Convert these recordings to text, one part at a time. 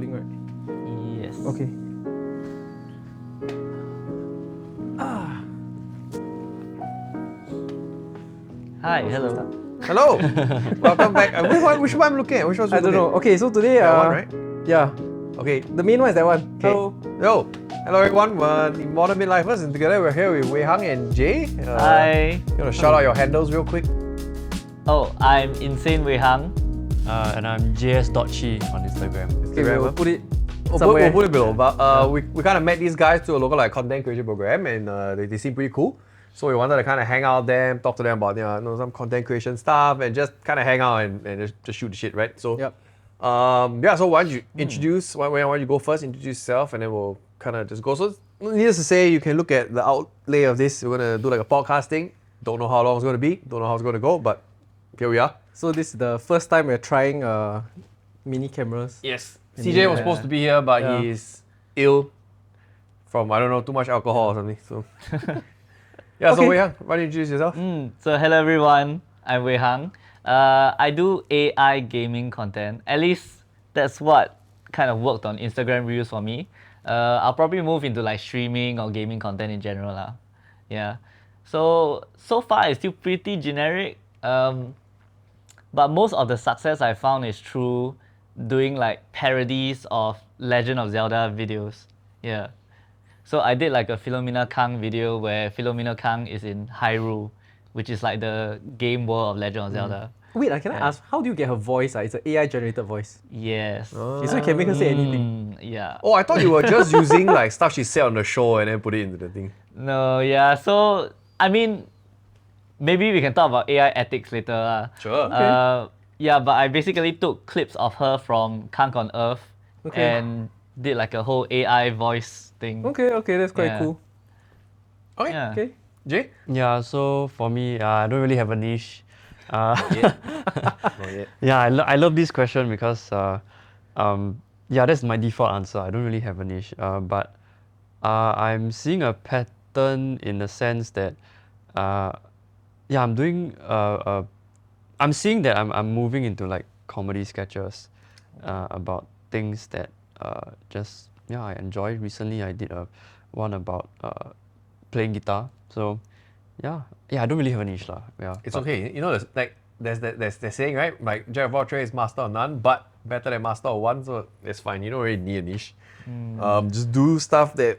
rolling, right? Yes. Okay. Hi, hello. Hello. Welcome back. Which one I'm looking at? Which one's I don't know. Okay, so today, that one, right? yeah, Okay. the main one is that one. Okay. Hello. Yo. Hello everyone. We're the Modern Midlifers, and together we're here with Wei Hang and Jay. Hi. You want to shout out your handles real quick? Oh, I'm Insane Wei Hang. And I'm js.chi on Instagram. Okay, we'll put it We'll somewhere. put it below. But we kind of met these guys through a local content creation program, and they seem pretty cool. So we wanted to kind of hang out with them, talk to them about some content creation stuff, and just kind of hang out and just shoot the shit, right? So Yep. So why don't you introduce? Why don't you go first? Introduce yourself, and then we'll kind of just go. So needless to say, you can look at the outlay of this. We're gonna do like a podcast thing. Don't know how long it's gonna be. Don't know how it's gonna go, but here we are. So this is the first time we're trying mini cameras. Yes. And CJ was yeah. supposed to be here, but Yeah. he's ill from, I don't know, too much alcohol or something. So yeah, so Okay. Wei Hang, why don't you introduce yourself? So hello everyone, I'm Wei Hang. I do AI gaming content. At least that's what kind of worked on Instagram Reels for me. I'll probably move into like streaming or gaming content in general lah. Yeah. So far it's still pretty generic. But most of the success I found is through doing like parodies of Legend of Zelda videos. Yeah. So I did like a Philomena Kang video where Philomena Kang is in Hyrule, which is like the game world of Legend of Zelda. Wait, can I Yeah. ask, how do you get her voice? It's an AI generated voice. Yes. Okay, so you can make her say anything. Yeah. Oh, I thought you were just using like stuff she said on the show and then put it into the thing. No, yeah. So I mean, maybe we can talk about AI ethics later. Sure. Yeah, but I basically took clips of her from Kang on Earth Okay. and did like a whole AI voice thing. Okay, that's quite Yeah. cool. Okay. Yeah. Okay. Jay? Yeah, so for me, I don't really have a niche. Not yet. Yeah, I love this question because yeah, that's my default answer. I don't really have a niche, but I'm seeing a pattern in the sense that yeah, I'm doing I'm seeing that I'm moving into like comedy sketches about things that just I enjoy. Recently, I did one about playing guitar. So yeah, I don't really have a niche lah. Yeah, It's but- okay. You know, there's that saying, right? Like Jack of all trades, master of none, but better than master of one. So it's fine. You don't really need a niche. Just do stuff that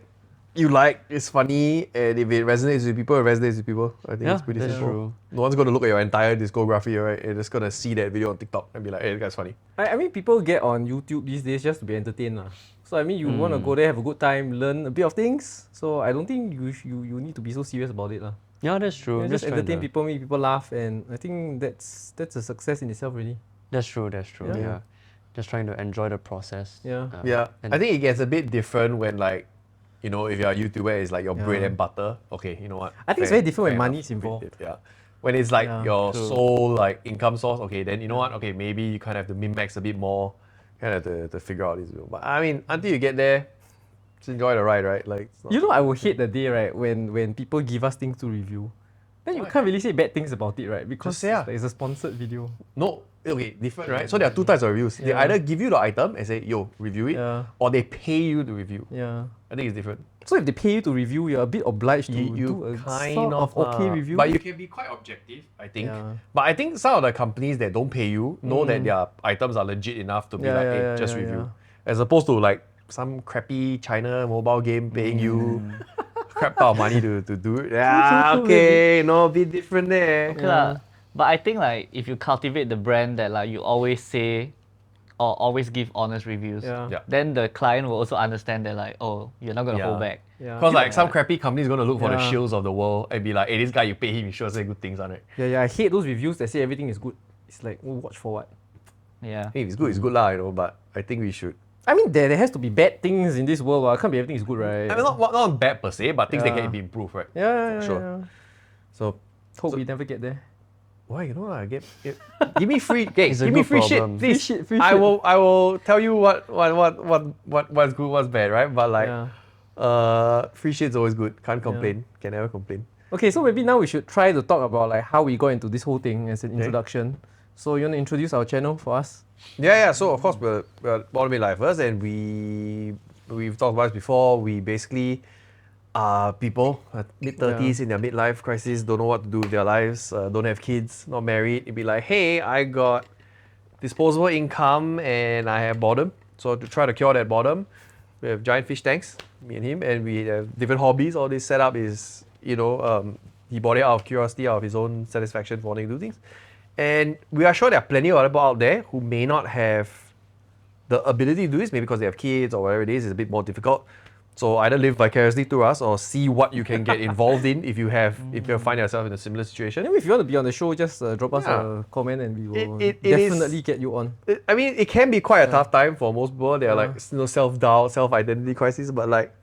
you like. It's funny, and if it resonates with people, it resonates with people. I think Yeah, it's pretty that's simple. true. No one's going to look at your entire discography, right? They're just going to see that video on TikTok and be like, "Hey, this guy's funny." I mean, people get on YouTube these days just to be entertained lah. So I mean, you want to go there, have a good time, learn a bit of things. So I don't think you need to be so serious about it lah. Yeah, that's true. You That's just entertain kinda- people, make people laugh, and I think that's a success in itself really. That's true. That's true. Yeah. Yeah. Just trying to enjoy the process. Yeah. Yeah, and- I think it gets a bit different when like, you know, if you're a YouTuber, it's like your bread Yeah. and butter. Okay, you know what? I think it's Fair- very different when fair money enough. is involved. Yeah. When it's like Yeah, your true. sole like income source, okay, then you know what? Okay, maybe you kind of have to min-max a bit more, kind of to figure out this. But I mean, until you get there, just enjoy the ride, right? Like, it's not- You know, I would hate the day, right, when people give us things to review. Then you Why? can't really say bad things about it, right? Because say ah. it's a sponsored video. no, okay, different, right? So there are two types of reviews. They Yeah. either give you the item and say, yo, review it, Yeah. or they pay you to review. Yeah. I think it's different. So if they pay you to review, you're a bit obliged to do a sort of okay review. But you can be quite objective, I think. Yeah. But I think some of the companies that don't pay you know that their items are legit enough to be Yeah, like, yeah, hey, yeah, just yeah, review. As opposed to like some crappy China mobile game paying you crap ton of money to do it. Yeah, true, okay, no, be different there. Okay lah. But I think like if you cultivate the brand that like you always say or always give honest reviews, Yeah. Yeah. then the client will also understand that like, oh, you're not gonna Yeah. hold back. Yeah. Because like some crappy company is going to look for the Yeah. shields of the world and be like, hey, this guy, you pay him, you sure say good things on it. Yeah, I hate those reviews that say everything is good. It's like, oh, watch for what? Yeah. Hey, if it's good, it's good lah, you know, but I think we should. I mean, there has to be bad things in this world. It can't be everything is good, right? I mean, not bad per se, but things that Yeah. can be improved, right? yeah, for sure. yeah. So, Hope we never get there. why, you know what? Give me free, okay, It's a give me good free shit, problem. please. Free shit, free I shit. will tell you what's good, what's bad, right? But like, free shit's always good. Can't complain. Can never complain. Okay, so maybe now we should try to talk about like how we got into this whole thing as an introduction. So you want to introduce our channel for us? Yeah. So of course we're born Midlifers, and we've talked about this before. We basically are people at mid-30s in their midlife crisis, don't know what to do with their lives, don't have kids, not married. It'd be like, hey, I got disposable income and I have boredom. So to try to cure that boredom, we have giant fish tanks, me and him, and we have different hobbies. All this setup is, he bought it out of curiosity, out of his own satisfaction for wanting to do things. And we are sure there are plenty of other people out there who may not have the ability to do this, maybe because they have kids or whatever it is, it's a bit more difficult. So either live vicariously through us or see what you can get involved in if you find yourself in a similar situation. Anyway, if you want to be on the show, just drop us a comment and we will definitely get you on. I mean, it can be quite a tough time for most people. They're like self-doubt, self-identity crisis, but like,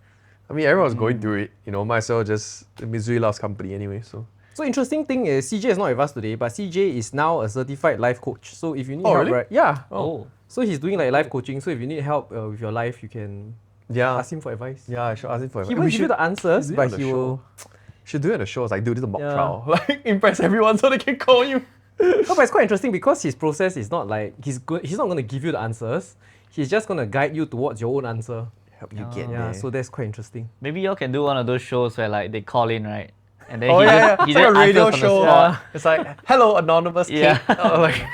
I mean, everyone's going through it. Might as well just misery loves company anyway. So interesting thing is CJ is not with us today, but CJ is now a certified life coach. So if you need Oh, help, really? right? Yeah. Oh. So he's doing like life coaching. So if you need help with your life, you can ask him for advice. Yeah, I should ask him for advice. He won't give you the answers, do it but on the he show. will. Should do it at the show. It's like, dude, this is a mock Yeah. trial. Like, impress everyone so they can call you. No, but it's quite interesting because his process is not like he's not going to give you the answers. He's just going to guide you towards your own answer. Help you get Yeah, there. so that's quite interesting. Maybe y'all can do one of those shows where like they call in, right? And then Oh he yeah, just, he it's like a just radio answers on the show. spot. It's like, hello, anonymous Yeah. Kate. Like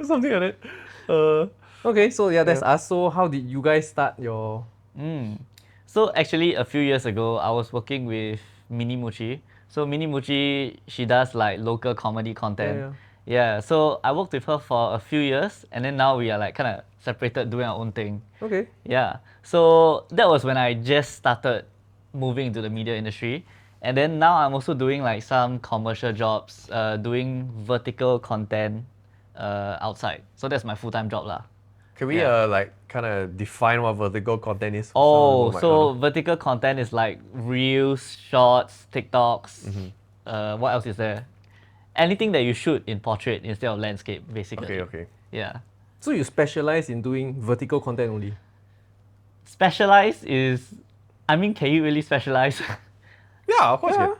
something like that. Okay, so yeah, that's us. So how did you guys start your... So actually, a few years ago, I was working with Mini Muchi. So Mini Muchi, she does like local comedy content. Yeah. So I worked with her for a few years, and then now we are like kind of separated, doing our own thing. Okay. Yeah. So that was when I just started moving into the media industry. And then now I'm also doing like some commercial jobs, doing vertical content outside. So that's my full-time job lah. Can we like kind of define what vertical content is? Oh, Some people might so not know. vertical content is like reels, shorts, TikToks. What else is there? Anything that you shoot in portrait instead of landscape, basically. Okay. Yeah. So you specialize in doing vertical content only? Specialize is, I mean, can you really specialize? Yeah, of course. Yeah.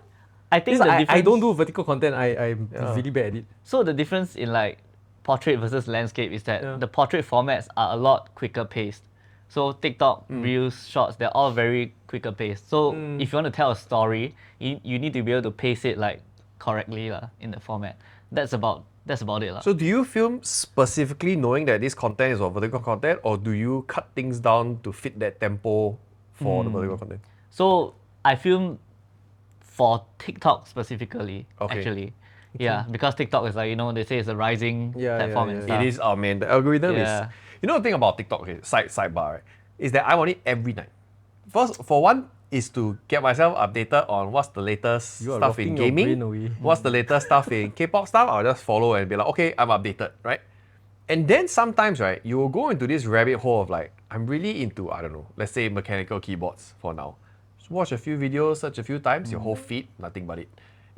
I think It's the like difference. I don't do vertical content. I'm really bad at it. So the difference in like portrait versus landscape is that the portrait formats are a lot quicker paced. So TikTok, Reels, Shorts, they're all very quicker paced. So if you want to tell a story, you need to be able to pace it like correctly in the format. That's about it lah. So do you film specifically knowing that this content is of vertical content, or do you cut things down to fit that tempo for the vertical content? So I film for TikTok specifically, Okay. actually. Yeah, because TikTok is like, they say it's a rising platform and stuff. It is, oh man, the algorithm is... Yeah. You know the thing about TikTok, okay, sidebar, right, is that I'm on it every night. First, for one, is to get myself updated on what's the latest You are stuff in rotting your brain gaming, away. what's the latest stuff in K-pop stuff. I'll just follow and be like, okay, I'm updated, right? And then sometimes, right, you will go into this rabbit hole of like, I'm really into, I don't know, let's say mechanical keyboards for now. Just watch a few videos, search a few times, your whole feed, nothing but it.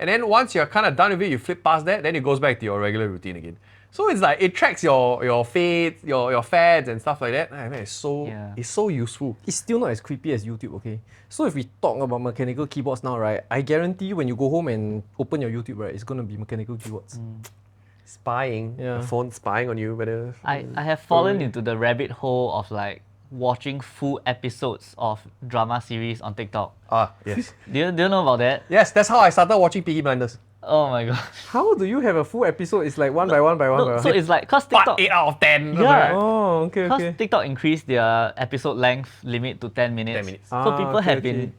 And then once you're kind of done with it, you flip past that, then it goes back to your regular routine again. So it's like, it tracks your fades, your fads and stuff like that. I mean, it's so useful. It's still not as creepy as YouTube, okay? So if we talk about mechanical keyboards now, right, I guarantee you when you go home and open your YouTube, right, it's going to be mechanical keyboards. Spying, the phone spying on you, whether... I have fallen into the rabbit hole of like watching full episodes of drama series on TikTok. Ah, yes. Do you know about that? Yes, that's how I started watching Peaky Blinders. Oh my god. How do you have a full episode? It's like one by one by one. No, so it's like, cause But TikTok, 8 out of 10. Yeah. Oh, okay, cause okay. TikTok increased their episode length limit to 10 minutes. 10 minutes. So Ah, people okay, have okay. been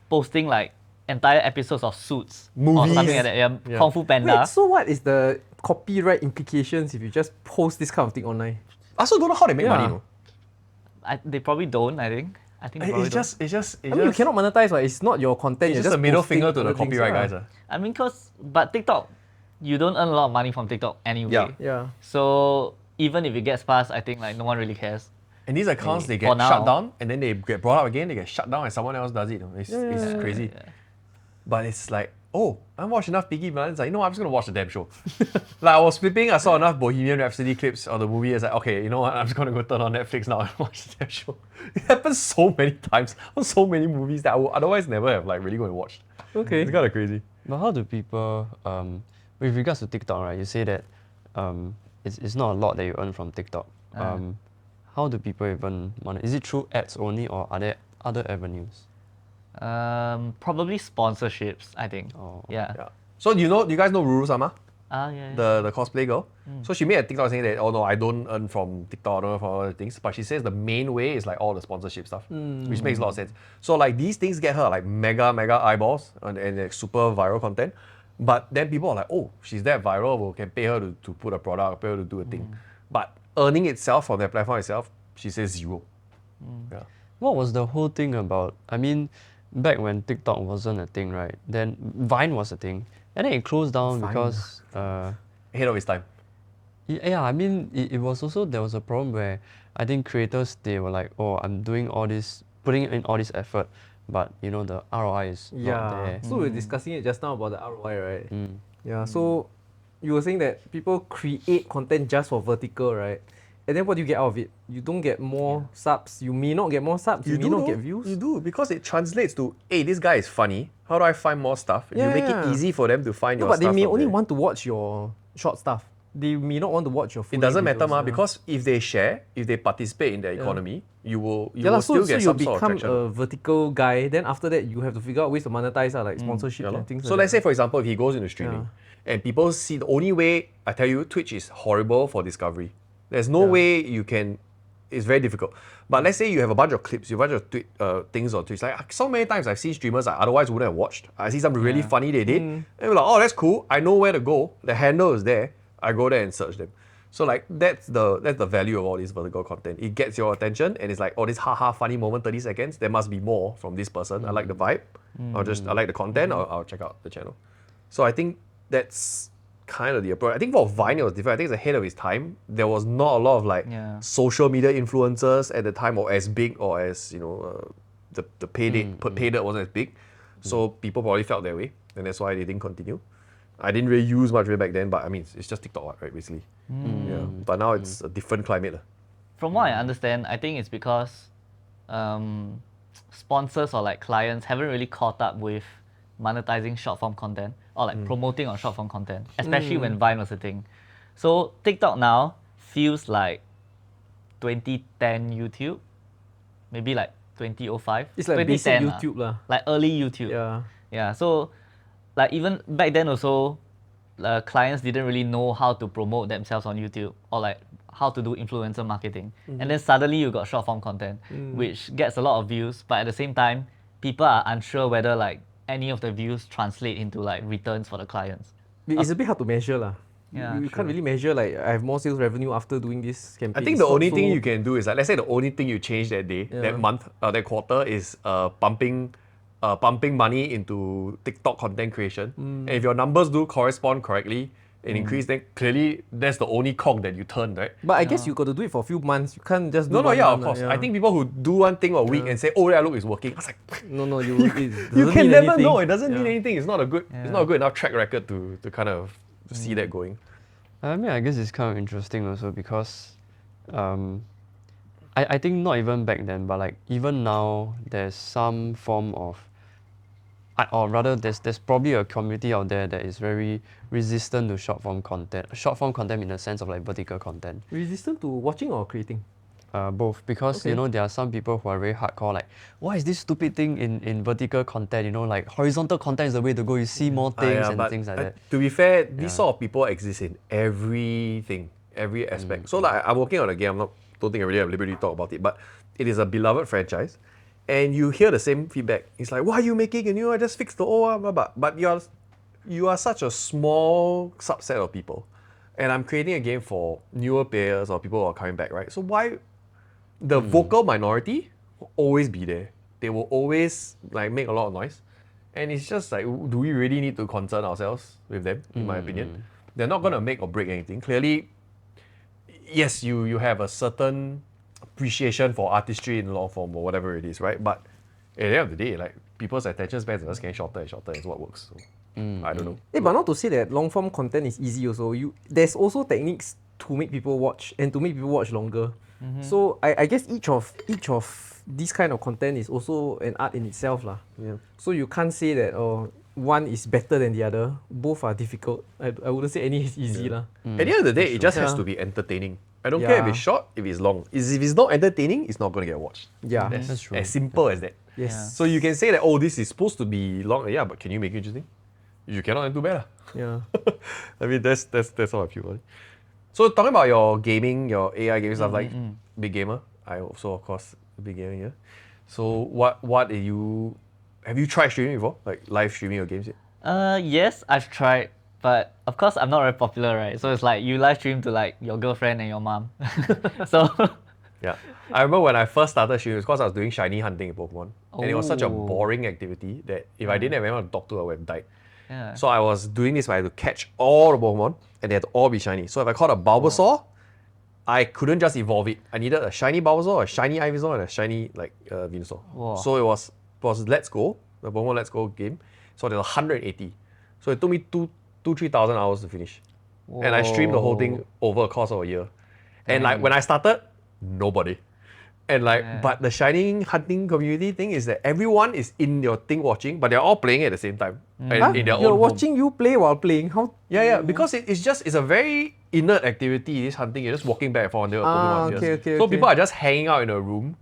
posting like entire episodes of Suits or Movies. something like that. Yeah. Kung Fu Panda. Wait, so what is the copyright implications if you just post this kind of thing online? I also don't know how they make Yeah. money, no? They probably don't. I think they probably It's just, I mean, you cannot monetize, right? It's not your content. It's you're just a middle posting finger to the other things, copyright yeah. guys. don't. I mean, but TikTok, you don't earn a lot of money from TikTok anyway. Yeah. Yeah. So even if it gets past, I think like no one really cares. And these accounts, they For get now. shut down, and then they get brought up again, they get shut down, and someone else does it. It's crazy. But it's like, oh, I watched enough Peaky Blinders. Like, I'm just gonna watch the damn show. Like, I was flipping, I saw enough Bohemian Rhapsody clips of the movie. It's like, okay, you know what? I'm just gonna go turn on Netflix now and watch the damn show. It happens so many times on so many movies that I would otherwise never have like really go and watched. Okay. It's kind of crazy. But how do people, with regards to TikTok, right? You say that it's not a lot that you earn from TikTok. How do people even monetize? Is it through ads only, or are there other avenues? Probably sponsorships, I think. Oh. Yeah. Yeah. So do you guys know Ruru-sama? Yeah. The cosplay girl. So she made a TikTok saying that, oh no, I don't earn from TikTok, I don't earn from other things. But she says the main way is like all the sponsorship stuff, which makes a lot of sense. So like these things get her like mega eyeballs and like, super viral content. But then people are like, oh, she's that viral, we can pay her to put a product, pay her to do a thing. But earning itself from the platform itself, she says zero. Yeah. What was the whole thing about? I mean, back when TikTok wasn't a thing, right? Then Vine was a thing, and then it closed down Vine. because. Ahead of his time. Yeah, I mean, it was also, there was a problem where I think creators, they were like, oh, I'm doing all this, putting in all this effort, but you know, the ROI is not there. So we were discussing it just now about the ROI, right? Yeah, so you were saying that people create content just for vertical, right? And then what do you get out of it? You don't get more subs. You may not get more subs. You may not get views. You do, because it translates to, hey, this guy is funny. How do I find more stuff? You make it easy for them to find your but stuff. they may from only there. want to watch your short stuff. They may not want to watch your full It doesn't length matter, videos, ma, because if they share, if they participate in the economy, you will still get so some you sort of become traction. a vertical guy. Then after that, you have to figure out ways to monetize, like sponsorship Yeah lor. and things So like let's that. say, for example, if he goes into streaming and people see, the only way, I tell you, Twitch is horrible for discovery. There's no way you can, it's very difficult. But let's say you have a bunch of clips, you have a bunch of things on Twitch. Like so many times I've seen streamers I otherwise wouldn't have watched. I see something really funny they did, and we're like, oh, that's cool. I know where to go. The handle is there. I go there and search them. So like that's the value of all this vertical content. It gets your attention and it's like, oh, this haha funny moment, 30 seconds. There must be more from this person. I like the vibe, or just I like the content, or I'll check out the channel. So I think that's kind of the approach. I think for Vine it was different. I think it's ahead of its time. There was not a lot of like social media influencers at the time, or as big, or as the pay date wasn't as big. So people probably felt that way, and that's why they didn't continue. I didn't really use much of it back then, but I mean, it's just TikTok, right, basically. Yeah. But now it's a different climate. From what I understand, I think it's because sponsors or like clients haven't really caught up with monetizing short form content or like promoting on short form content, especially when Vine was a thing. So TikTok now feels like 2010 YouTube, maybe like 2005. It's like basic 2010 lah. YouTube lah. Like early YouTube. Yeah. So like even back then also, clients didn't really know how to promote themselves on YouTube or like how to do influencer marketing. And then suddenly you got short form content, which gets a lot of views, but at the same time, people are unsure whether like any of the views translate into like returns for the clients. It's a bit hard to measure lah. Yeah, you can't really measure like I have more sales revenue after doing this campaign. I think the only thing you can do is like, let's say the only thing you change that day, that month, that quarter is pumping money into TikTok content creation. And if your numbers do correspond correctly and increase, then clearly that's the only cog that you turn, right? But I guess you got to do it for a few months. You can't just do No, one of month, course. yeah. I think people who do one thing a week and say, oh yeah, look, it's working. I was like, No, you you can never know. It doesn't mean anything. It's not a good enough track record to kind of see that going. I mean, I guess it's kind of interesting also because I think not even back then, but like even now, there's some form of, or rather, there's probably a community out there that is very resistant to short form content. Short form content in the sense of like vertical content. Resistant to watching or creating? Both, because you know there are some people who are very hardcore, like, why is this stupid thing in vertical content? You know, like horizontal content is the way to go. You see more things and things like that. To be fair, these sort of people exist in everything, every aspect. So like I'm working on a game. Don't think I really have liberty to talk about it, but it is a beloved franchise, and you hear the same feedback. It's like, why are you making a new? I just fixed the old one, blah, blah. But you are such a small subset of people, and I'm creating a game for newer players or people who are coming back, right? So why? The vocal minority will always be there. They will always like make a lot of noise. And it's just like, do we really need to concern ourselves with them, in my opinion? They're not going to make or break anything. Clearly, yes, you have a certain appreciation for artistry in long form or whatever it is, right? But at the end of the day, like people's attention spans are just getting shorter and shorter. Is what works. So, I don't know. But not to say that long form content is easy also. There's also techniques to make people watch and to make people watch longer. So I guess each of these kind of content is also an art in itself lah. Yeah. So you can't say that one is better than the other. Both are difficult. I wouldn't say any is easy lah. At the end of the day, it just has Yeah. to be entertaining. I don't care if it's short, if it's long. If it's not entertaining, it's not going to get watched. Yeah. That's true. As simple as that. Yes. So you can say that, oh, this is supposed to be long. Yeah, but can you make it interesting? If you cannot, then too bad. Yeah. I mean, that's how I feel about it. So talking about your gaming, your AI gaming stuff, like big gamer. I also, of course, a big gamer here. So what have you tried streaming before? Like live streaming your games yet? Yes, I've tried, but of course I'm not very popular, right? So it's like you live stream to like your girlfriend and your mom. So Yeah. I remember when I first started streaming, it was because I was doing shiny hunting in Pokemon. And it was such a Oh. boring activity that if I didn't have anyone to talk to, I would have died. yeah. So I was doing this where I had to catch all the Pokemon and they had to all be shiny. So if I caught a Bulbasaur, I couldn't just evolve it. I needed a shiny Bulbasaur, a shiny Ivysaur, and a shiny Venusaur. Wow. So it was Let's Go, the Pokemon Let's Go game. So there's 180. So it took me 3,000 hours to finish. And I streamed the whole thing over a course of a year. And like when I started, nobody. And like, but the shining hunting community thing is that everyone is in your thing watching, but they're all playing at the same time. And in their own You're home. watching you play while playing. How? Yeah, because it's a very inert activity, this hunting. You're just walking back and forth on the Pokemon. okay, So okay. people are just hanging out in a room,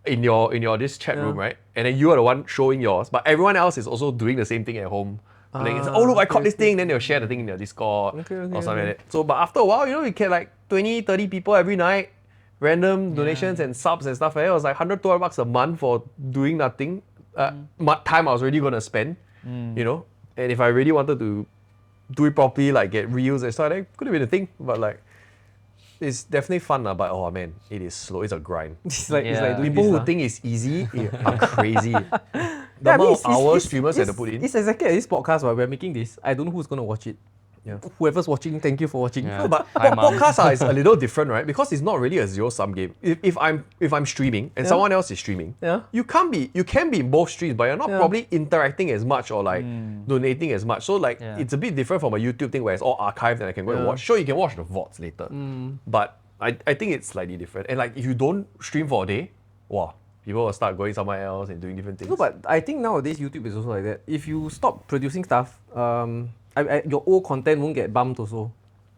in your this chat room, right? And then you are the one showing yours, but everyone else is also doing the same thing at home. Playing. It's like, oh look, I caught this thing, then they'll share the thing in their Discord or something like that. So but after a while, you get like 20, 30 people every night, random donations and subs and stuff like that. It was like $100 a month for doing nothing. Time I was already gonna spend, you know. And if I really wanted to do it properly, like get reels and stuff, that could have been a thing. But like, it's definitely fun, but oh man, it is slow. It's a grind. It's like Yeah. doing People this, who lah. think it's easy are crazy. The Yeah, I mean, amount of hours streamers had to put in. It's exactly like this podcast where we're making this. I don't know who's gonna watch it. Yeah. Whoever's watching, thank you for watching. Yeah. No, but Hi, Mom. podcasts is a little different, right? Because it's not really a zero-sum game. If I'm streaming and someone else is streaming, Yeah. you can be in both streams, but you're not Yeah. probably interacting as much or like donating as much. So like Yeah. it's a bit different from a YouTube thing where it's all archived and I can go and watch. Sure, you can watch the VODs later, but I think it's slightly different. And like if you don't stream for a day, wow, people will start going somewhere else and doing different things. No, but I think nowadays YouTube is also like that. If you stop producing stuff, your old content won't get bumped also.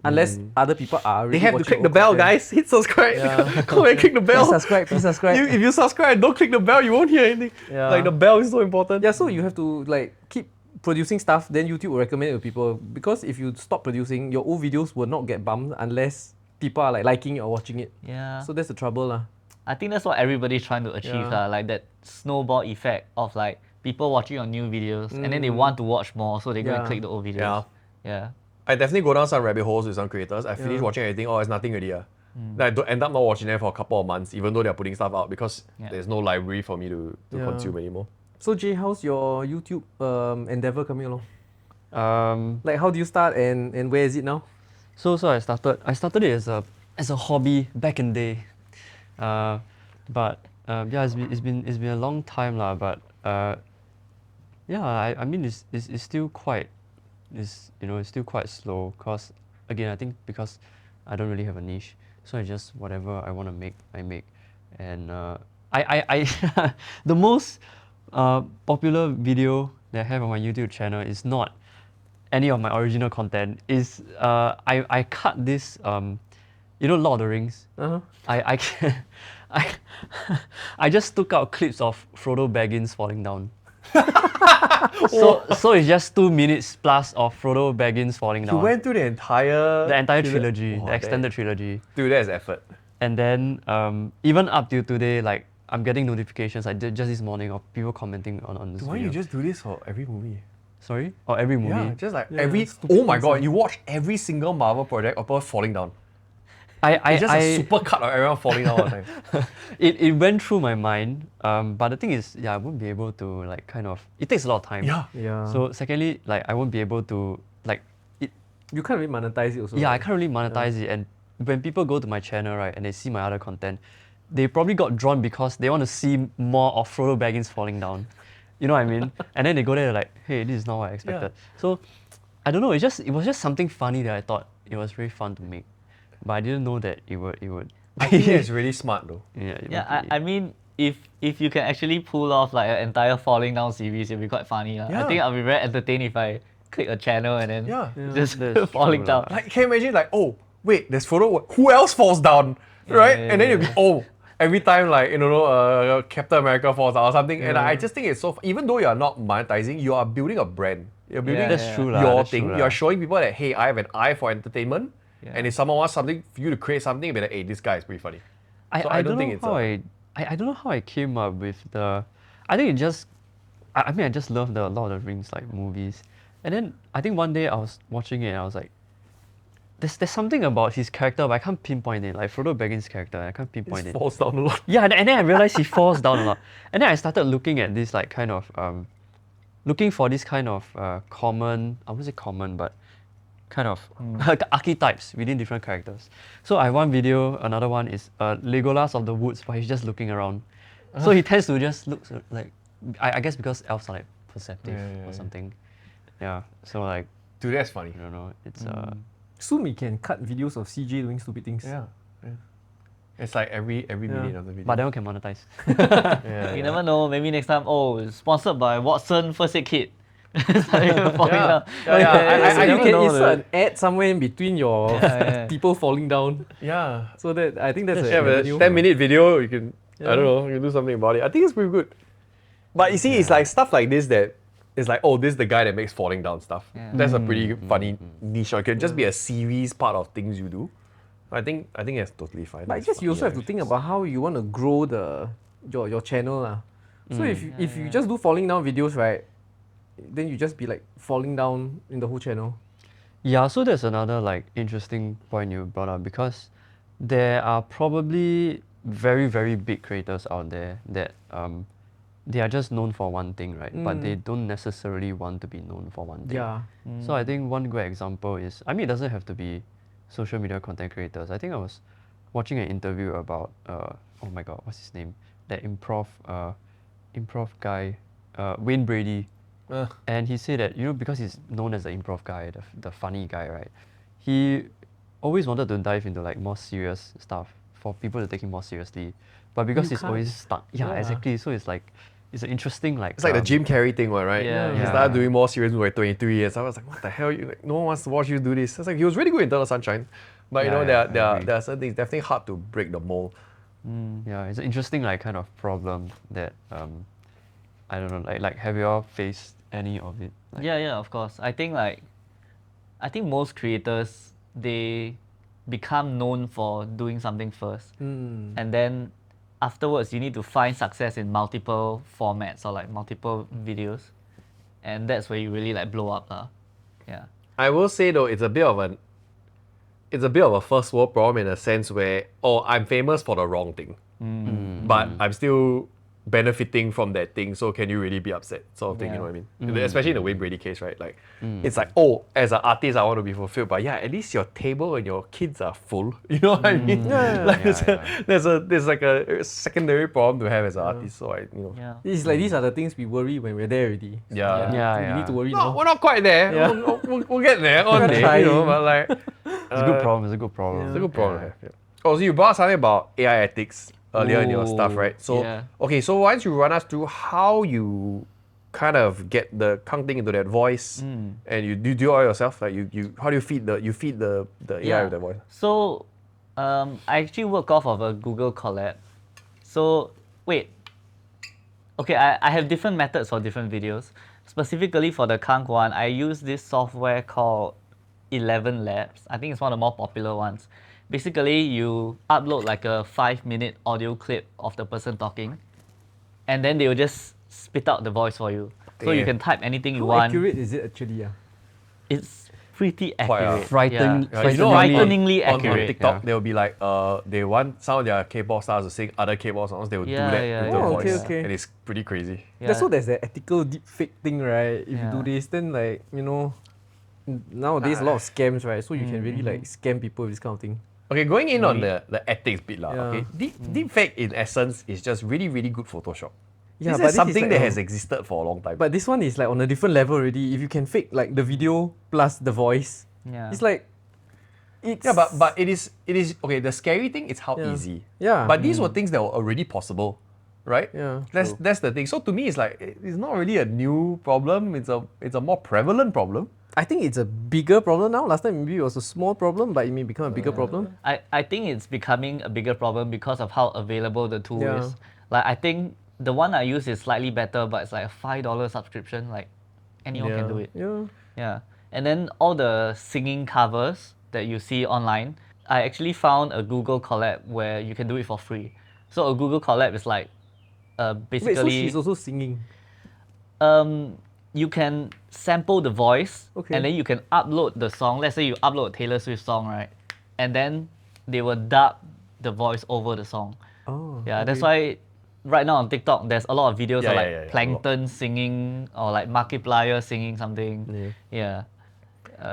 Unless other people are they really have to watching click your the old bell, content. guys. Hit subscribe. Yeah. Go and click the bell. Please subscribe. If you subscribe, don't click the bell, you won't hear anything. Yeah. Like the bell is so important. Yeah, so you have to like keep producing stuff, then YouTube will recommend it to people. Because if you stop producing, your old videos will not get bumped unless people are like liking it or watching it. Yeah. So that's the trouble lah. I think that's what everybody's trying to achieve, Yeah. like that snowball effect of like people watching your new videos and then they want to watch more, so they go and Yeah. click the old videos. Yeah. I definitely go down some rabbit holes with some creators. I finish watching everything, oh, it's nothing already. Then I don't end up not watching them for a couple of months, even though they're putting stuff out because there's no library for me to Yeah. consume anymore. So Jay, how's your YouTube endeavor coming along? Um, Like how do you start and where is it now? so I started it as a hobby back in the day, but yeah, it's been a long time lah. But yeah, I mean it's still quite it's still quite slow. Cause again, I think because I don't really have a niche, so I just whatever I want to make, I make, and I the most popular video that I have on my YouTube channel is not any of my original content. Is I cut this Lord of the Rings. Uh-huh. I can I just took out clips of Frodo Baggins falling down. so it's just 2 minutes plus of Frodo Baggins falling You down. went through the entire trilogy, Wow, the extended trilogy. Dude, that's effort. And then even up till today, like I'm getting notifications. I did just this morning of people commenting on this Why don't video. you just do this for every movie? Sorry? Or every movie? Yeah, just like Yeah, every. stupid Oh my things, god, you watch every single Marvel project of people falling down. I It's just a super cut of everyone falling down all the time. it went through my mind, but the thing is, I won't be able to like kind of. It takes a lot of time. Yeah. Yeah. So secondly, like I won't be able to like. you can't really monetize it also. Yeah, I right? can't really monetize it. And when people go to my channel, right, and they see my other content, they probably got drawn because they want to see more of Frodo Baggins falling down. You know what I mean? And then they go there like, hey, this is not what I expected. So I don't know. It was just something funny that I thought it was very fun to make, but I didn't know that it would. I think it's really smart though. Yeah. It Yeah, would be- I mean, if you can actually pull off like an entire falling down series, it'll be quite funny. I Yeah. think I'll be very entertained if I click a channel and then Yeah. just That's falling true down. lah. Like, can you imagine, like, oh, wait, there's photo, who else falls down? Right? yeah, And then yeah. you'll be, oh, every time, like, Captain America falls down or something. And I just think it's so, even though you're not monetizing, you are building a brand. You're building Yeah, That's true lah. your That's thing. true You're lah. showing people that, hey, I have an eye for entertainment. Yeah. And if someone wants something for you to create something, you'll be like, hey, this guy is pretty funny. So I don't think know it's how a- I don't know how I came up with the. I think it just. I mean, I just love the Lord of the Rings like movies, and then I think one day I was watching it and I was like, there's something about his character, but I can't pinpoint it. Like Frodo Baggins' character, I can't pinpoint it. falls down a lot. Yeah, and then I realized he falls down a lot, and then I started looking at this like kind of looking for this kind of common. I wouldn't say common, but kind of archetypes within different characters. So I have one video, another one is Legolas of the Woods, but he's just looking around. So he tends to just look like, I guess because elves are like perceptive Yeah. or something. Yeah, so like, Dude, that's funny. I don't know, it's Soon we can cut videos of CJ doing stupid things. Yeah. It's like every minute of the video. but that one can monetize. yeah, You never know. Maybe next time. Oh, sponsored by Watson First Aid Kit. Falling down. So I you never can know insert an ad somewhere in between your yeah. people falling down. Yeah. So that I think that's a Yeah, but revenue. 10-minute video, you can, I don't know, you can do something about it. I think it's pretty good. But you see, it's like stuff like this that is like, oh, this is the guy that makes falling down stuff. Yeah. That's a pretty funny niche. Or it can just be a series part of things you do. I think that's totally fine. But I That's guess you funny, also have to think about how you want to grow your channel lah. So if you just do falling down videos, right, then you just be like falling down in the whole channel. Yeah, so that's another like interesting point you brought up, because there are probably very, very big creators out there that they are just known for one thing, right? But they don't necessarily want to be known for one thing. Yeah. So I think one good example is, I mean, it doesn't have to be social media content creators. I think I was watching an interview about oh my god, what's his name? That improv guy, Wayne Brady. And he said that, because he's known as the improv guy, the funny guy, right? He always wanted to dive into like more serious stuff for people to take him more seriously. But because he's always stuck. Yeah, exactly. So it's like, it's an interesting like... It's like the Jim Carrey thing, right? Yeah. He started doing more serious movies at 23 years. I was like, what the hell? No one wants to watch you do this. It's like, he was really good in Eternal Sunshine. But there are certain things, definitely hard to break the mold. Yeah, it's an interesting like kind of problem that I don't know, like have you all faced any of it? Like, Yeah, of course. I think most creators, they become known for doing something first, and then afterwards you need to find success in multiple formats or like multiple videos, and that's where you really like blow up lah. Yeah. I will say though, it's a bit of a first world problem in a sense where, I'm famous for the wrong thing, but I'm still benefiting from that thing, so can you really be upset, sort of thing? You know what I mean? Especially in the Wayne Brady case, right? Like, it's like, as an artist I want to be fulfilled, but yeah, at least your table and your kids are full. You know what I mean? There's like a secondary problem to have as an artist. So Yeah. It's like these are the things we worry when we're there already. Yeah. We need to worry No, now. we're not quite there. Yeah. We'll get there one day, trying. but like, it's a good problem. It's a good problem. it's a good problem to have. Yeah. Oh, so you brought up something about AI ethics earlier in your stuff, right? So, yeah. okay, so why don't you run us through how you kind of get the counting into that voice, and you do it all yourself? Like you how do you feed the AI with the voice? So, I actually work off of a Google collab. So, wait. Okay, I have different methods for different videos. Specifically for the Kank one, I use this software called 11 Labs. I think it's one of the more popular ones. Basically, you upload like a 5-minute audio clip of the person talking, and then they will just spit out the voice for you. So you can type anything you How want. accurate is it actually? It's pretty Quite, accurate. Frighten- Yeah. Yeah, It's you know what I mean? frighteningly On accurate. TikTok, they'll be like, they want some of their K-pop stars to sing other K-pop songs. They will do Yeah, that yeah, with yeah. the Oh, voice, okay. and it's pretty crazy. Yeah. That's so there's that ethical deep fake thing, right? If you Yeah. do this, then like, nowadays a lot of scams, right? So you can really like scam people with this kind of thing. Okay, going in on the ethics bit, Yeah. okay? Deepfake in essence is just really, really good Photoshop. Yeah, This but is this is something like that a- has existed for a long time. But this one is like on a different level already. If you can fake like the video plus the voice, Yeah. it's like, it's yeah, but it is okay. The scary thing is how Yeah. easy. Yeah. But these were things that were already possible. right? Yeah, That's the thing. So to me, it's like it's not really a new problem. It's a more prevalent problem. I think it's a bigger problem now. Last time maybe it was a small problem, but it may become a bigger problem. I think it's becoming a bigger problem because of how available the tool Yeah. is. Like I think the one I use is slightly better, but it's like a $5 subscription. Like anyone can do it. Yeah. Yeah. And then all the singing covers that you see online, I actually found a Google collab where you can do it for free. So a Google collab is like Wait, so basically she's also singing. you can sample the voice Okay. and then you can upload the song. Let's say you upload a Taylor Swift song, right? And then they will dub the voice over the song. Oh. Yeah, that's why right now on TikTok there's a lot of videos Yeah, of like yeah, yeah, Plankton singing or like Markiplier singing something. Yeah.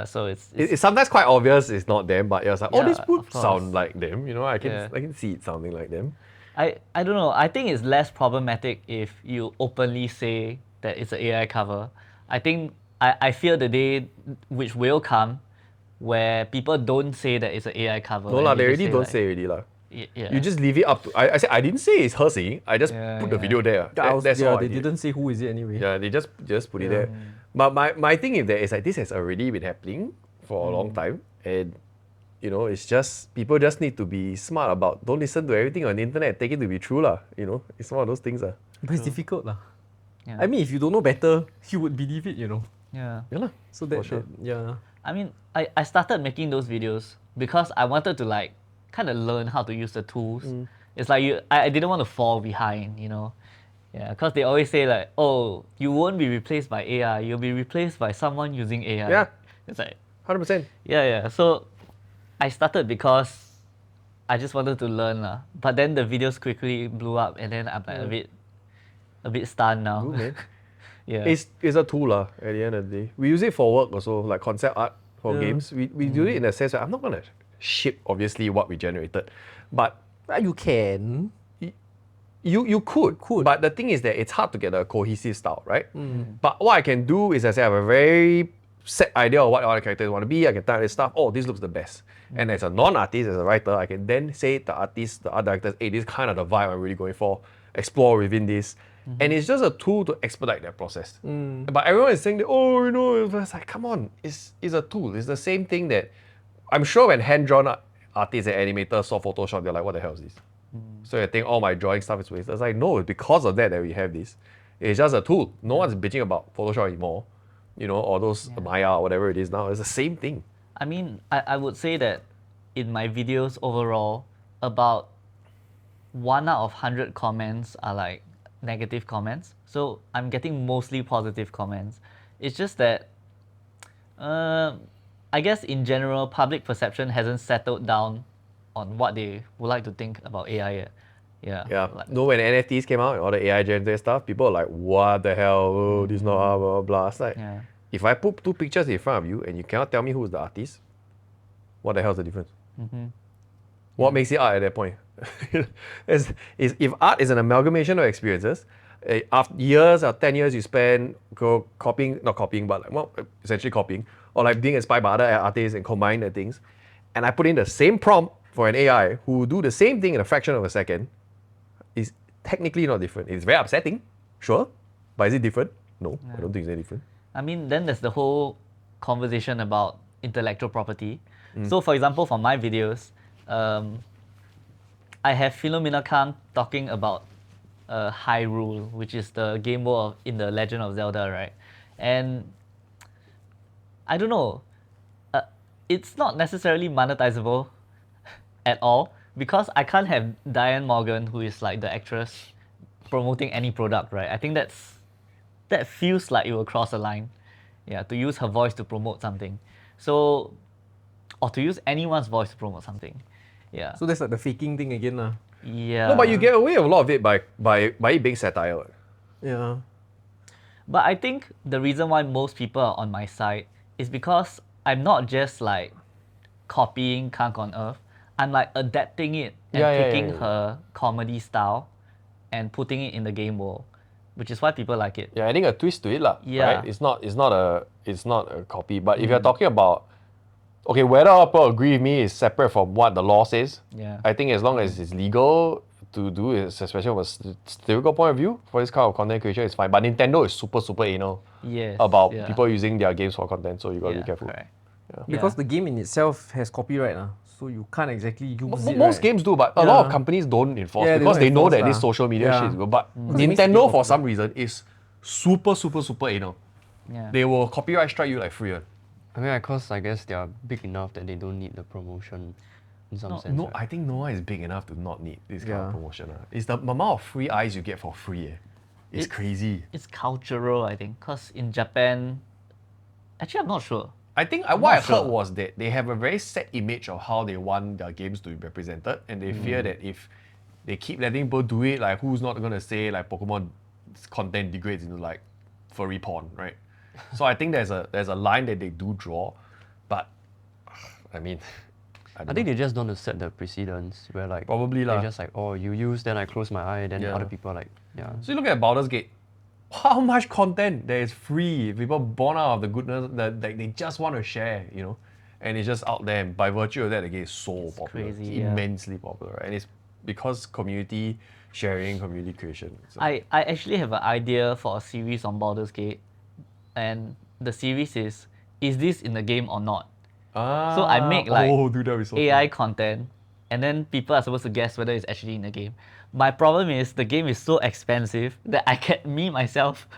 So It's sometimes quite obvious it's not them, but it's like, oh, Yeah, this would of course. sound like them. You know, I Yeah. can see it sounding like them. I don't know. I think it's less problematic if you openly say that it's an AI cover. I think I fear the day which will come where people don't say that it's an AI cover. No and lah, they just already don't like, say already lah. Yeah. You just leave it up to. I said I didn't say it's her singing. I just Yeah, put the yeah. video there. That's all. I they did. didn't say who is it anyway. Yeah, they just put it there. But my thing is that it's like this has already been happening for a long time, and you know, it's just people just need to be smart about. Don't listen to everything on the internet. Take it to be true lah. You know, it's one of those things lah. But it's difficult lah. Yeah. I mean, if you don't know better, you would believe it, you know. Yeah. Yeah lah. So that, sure. yeah. I mean, I started making those videos because I wanted to like kind of learn how to use the tools. It's like I didn't want to fall behind, you know. Yeah, because they always say like, oh, you won't be replaced by AI, you'll be replaced by someone using AI. Yeah. It's like, 100%. yeah. So I started because I just wanted to learn lah. But then the videos quickly blew up and then I'm like a bit stunned now. Good, man. Yeah. It's a tool lah. At the end of the day, we use it for work also, like concept art for games. We do it in a sense that I'm not gonna ship obviously what we generated, but You can. you could. But the thing is that it's hard to get a cohesive style, right? But what I can do is I say I have a very set idea of what all the characters want to be. I can type this stuff. Oh, this looks the best. And as a non-artist, as a writer, I can then say to the artist, the art directors, hey, this is kind of the vibe I'm really going for. Explore within this. And it's just a tool to expedite that process. But everyone is saying that, oh, you know, it's like, come on, it's a tool. It's the same thing that I'm sure when hand-drawn artists and animators saw Photoshop, they're like, what the hell is this? So I think all my drawing stuff is wasted. It's like, no, it's because of that we have this. It's just a tool. No one's bitching about Photoshop anymore, you know, or those Maya or whatever it is now. It's the same thing. I mean, I would say that in my videos overall, about 1 out of 100 comments are like negative comments. So I'm getting mostly positive comments. It's just that, I guess in general, public perception hasn't settled down on what they would like to think about AI yet. Yeah. Yeah. Like, No, when NFTs came out and all the AI generated stuff, people are like, what the hell? Oh, this is not blah, blah, blah. It's like, yeah. if I put 2 pictures in front of you and you cannot tell me who's the artist, what the hell is the difference? What makes it art at that point? If art is an amalgamation of experiences, after years or 10 years you spend copying, not copying, but like, well, essentially copying, or like being inspired by other artists and combine the things, and I put in the same prompt for an AI who will do the same thing in a fraction of a second, is technically not different. It's very upsetting, sure, but is it different? No, I don't think it's any different. I mean, then there's the whole conversation about intellectual property. So, for example, for my videos, I have Philomena Kang talking about Hyrule, which is the game world in the Legend of Zelda, right? And I don't know, it's not necessarily monetizable at all because I can't have Diane Morgan, who is like the actress, promoting any product, right? I think that feels like it will cross a line. Yeah, to use her voice to promote something. So, or to use anyone's voice to promote something. Yeah. So that's like the faking thing again lah. Yeah. No, but you get away with a lot of it by it being satire. Yeah. But I think the reason why most people are on my side is because I'm not just like copying Kang on Earth. I'm like adapting it and taking her comedy style and putting it in the game world, which is why people like it. Yeah, adding a twist to it lah. Yeah. Right? It's not a copy. But if you're talking about, okay, whether people agree with me is separate from what the law says. Yeah. I think as long as it's legal to do is, especially from a satirical point of view, for this kind of content creation, it's fine. But Nintendo is super anal Yes. about yeah. people using their games for content, so you gotta Yeah, be careful. correct. Because Yeah. the game in itself has copyright, so you can't exactly use it. Most right? games do, but a lot of Yeah. companies don't enforce Yeah, they because don't they know enforce that this lah. social media Yeah. shit is good. But Because it makes it Nintendo, for popular. some reason, is super anal. Yeah. They will copyright strike you like free. I mean, because I guess they are big enough that they don't need the promotion in some sense. No, right? I think no one is big enough to not need this kind of Yeah. promotion. It's the amount of free eyes you get for free. It's It's- crazy. It's cultural, I think, because in Japan, actually, I'm not sure. I think what not I heard sure. was that they have a very set image of how they want their games to be represented, and they fear that if they keep letting people do it, like who's not gonna say like Pokemon content degrades into like furry porn, right? So I think there's a line that they do draw, but I mean, I think they just don't want to set the precedence where like Probably lah. they're just like, oh, you use, then I close my eye, then Yeah. other people are like, yeah. So you look at Baldur's Gate, how much content there is free, people born out of the goodness that like, they just want to share, and it's just out there. And by virtue of that, the game is so popular, crazy, it's yeah. immensely popular, and it's because community sharing, community creation. So- I actually have an idea for a series on Baldur's Gate, and the series is this in the game or not? So I make like dude, that'd be so AI content, and then people are supposed to guess whether it's actually in the game. My problem is the game is so expensive that myself,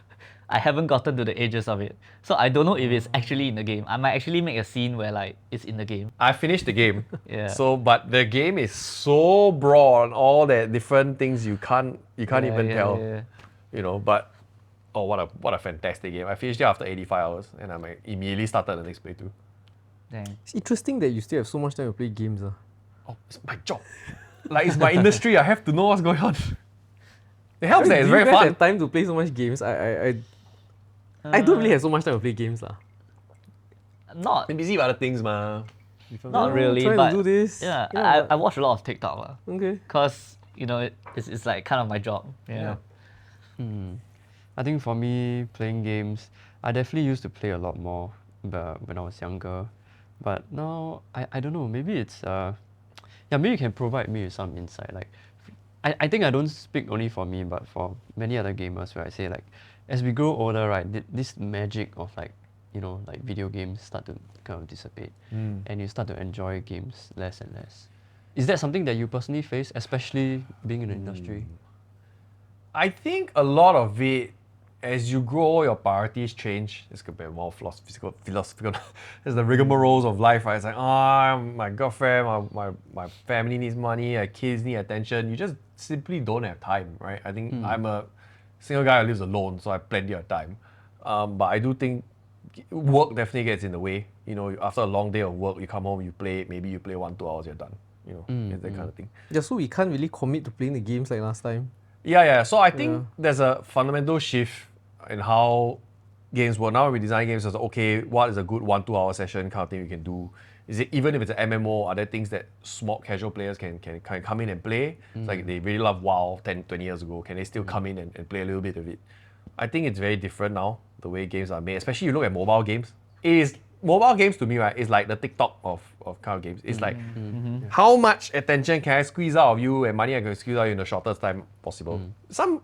I haven't gotten to the edges of it. So I don't know if it's actually in the game. I might actually make a scene where like it's in the game. I finished the game. Yeah. So, but the game is so broad on all the different things you can't even tell. Yeah. But what a fantastic game. I finished it after 85 hours, and I immediately started the next playthrough. Dang. It's interesting that you still have so much time to play games. Oh, it's my job. Like, it's my industry. I have to know what's going on. It helps that it's Do very you guys fun. have time to play so much games? I don't really have so much time to play games. Not Been busy with other things, ma. not really, trying but to do this. yeah, Yeah, I watch a lot of TikTok Okay. because it's like kind of my job. Yeah. I think for me, playing games, I definitely used to play a lot more when I was younger. But now, I don't know, maybe it's, maybe you can provide me with some insight. Like, I think I don't speak only for me, but for many other gamers where I say like, as we grow older, right, this magic of like, like video games start to kind of dissipate and you start to enjoy games less and less. Is that something that you personally face, especially being in the industry? I think a lot of it, as you grow, your priorities change. It's a bit more philosophical. There's the rigmaroles of life, right? It's like, my girlfriend, my family needs money, my kids need attention. You just simply don't have time, right? I think I'm a single guy who lives alone, so I have plenty of time. But I do think work definitely gets in the way. After a long day of work, you come home, you play, maybe you play 1-2 hours, you're done. It's that kind of thing. Yeah, so we can't really commit to playing the games like last time. Yeah. So I think there's a fundamental shift in how games work. Now we design games as okay, what is a good 1-2 hour session kind of thing we can do? Is it even if it's an MMO, are there things that small casual players can come in and play? It's like they really love WoW 10, 20 years ago. Can they still come in and play a little bit of it? I think it's very different now, the way games are made. Especially you look at mobile games. Mobile games to me, right, is like the TikTok of kind of games. It's like, how much attention can I squeeze out of you and money I can squeeze out of you in the shortest time possible? Some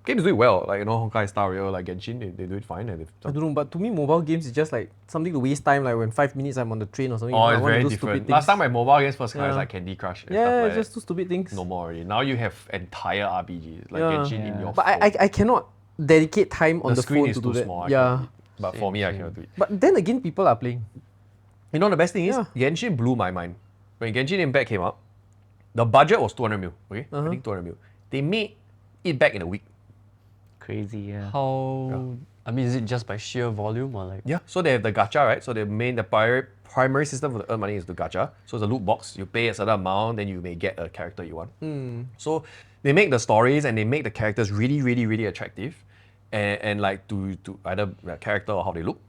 games do it well, like Honkai Star Rail, like Genshin, they do it fine. And I don't know, but to me, mobile games is just like something to waste time. Like when 5 minutes I'm on the train or something. oh, I it's wanna very do different. stupid Last things. time my mobile games first came Yeah. was like Candy Crush and Yeah, stuff like just that. do stupid things. No more already. Now you have entire RPGs, like Yeah. Genshin in your But phone. I cannot dedicate time on the screen phone is to too do that. small. I Yeah. cannot do it. But for me, I cannot do it. But then again, people are playing. The best thing is, Yeah. Genshin blew my mind. When Genshin Impact came out, the budget was 200 mil, okay? I think 200 mil. They made it back in a week. Crazy, yeah. How, I mean, is it just by sheer volume or like? Yeah. So they have the gacha, right? So the primary system for the earn money is the gacha. So it's a loot box. You pay a certain amount, then you may get a character you want. So they make the stories and they make the characters really, really, really attractive, and like to either their character or how they look,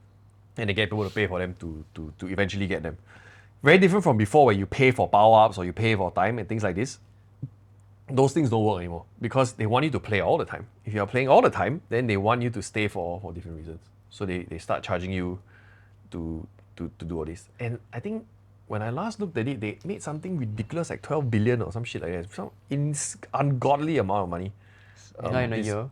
and they get people to pay for them to eventually get them. Very different from before where you pay for power-ups or you pay for time and things like this. Those things don't work anymore because they want you to play all the time. If you're playing all the time, then they want you to stay for different reasons. So they start charging you to do all this. And I think when I last looked at it, they made something ridiculous like 12 billion or some shit like that. Some ungodly amount of money. Like in a It's- year,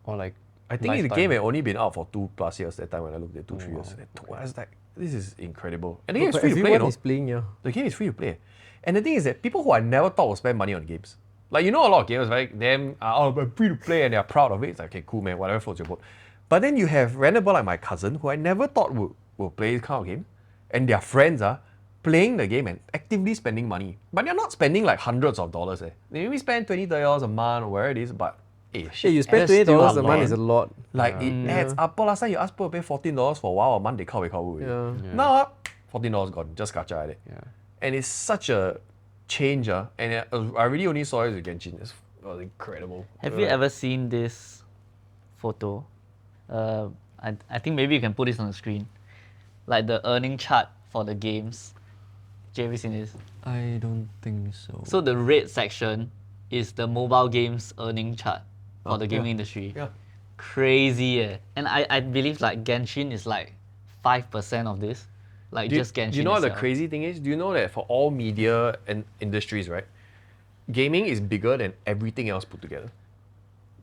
or like. I think the lifetime. game had only been out for 2+ years that time when I looked at 2-3 years. I was like, this is incredible. And the game is But free to play, everyone you know? is playing, yeah. The game is free to play. And the thing is that people who I never thought would spend money on games. Like, you know, a lot of gamers, right? Them are free to play and they're proud of it. It's like, okay, cool, man, whatever floats your boat. But then you have random people like my cousin who I never thought would play this kind of game. And their friends are playing the game and actively spending money. But they're not spending like hundreds of dollars. They maybe spend $20 a month or wherever it is, but Hey, shit. you spend That's still $20 a a month lot. is a lot. Like it adds up. Last time you ask people to pay $14 for a while a month, they can't wake up with it. Yeah. Now $14 gone, just gacha at it. Yeah. And it's such a change, and I really only saw it with Genshin. It was incredible. Have you ever seen this photo? I think maybe you can put this on the screen. Like the earning chart for the games. Jay, have you seen this? I don't think so. So the red section is the mobile games earning chart for the gaming industry. Yeah. Crazy, eh? And I believe like Genshin is like 5% of this. Like just Genshin. Do you know what the itself. crazy thing is? Do you know that for all media and industries, right? Gaming is bigger than everything else put together.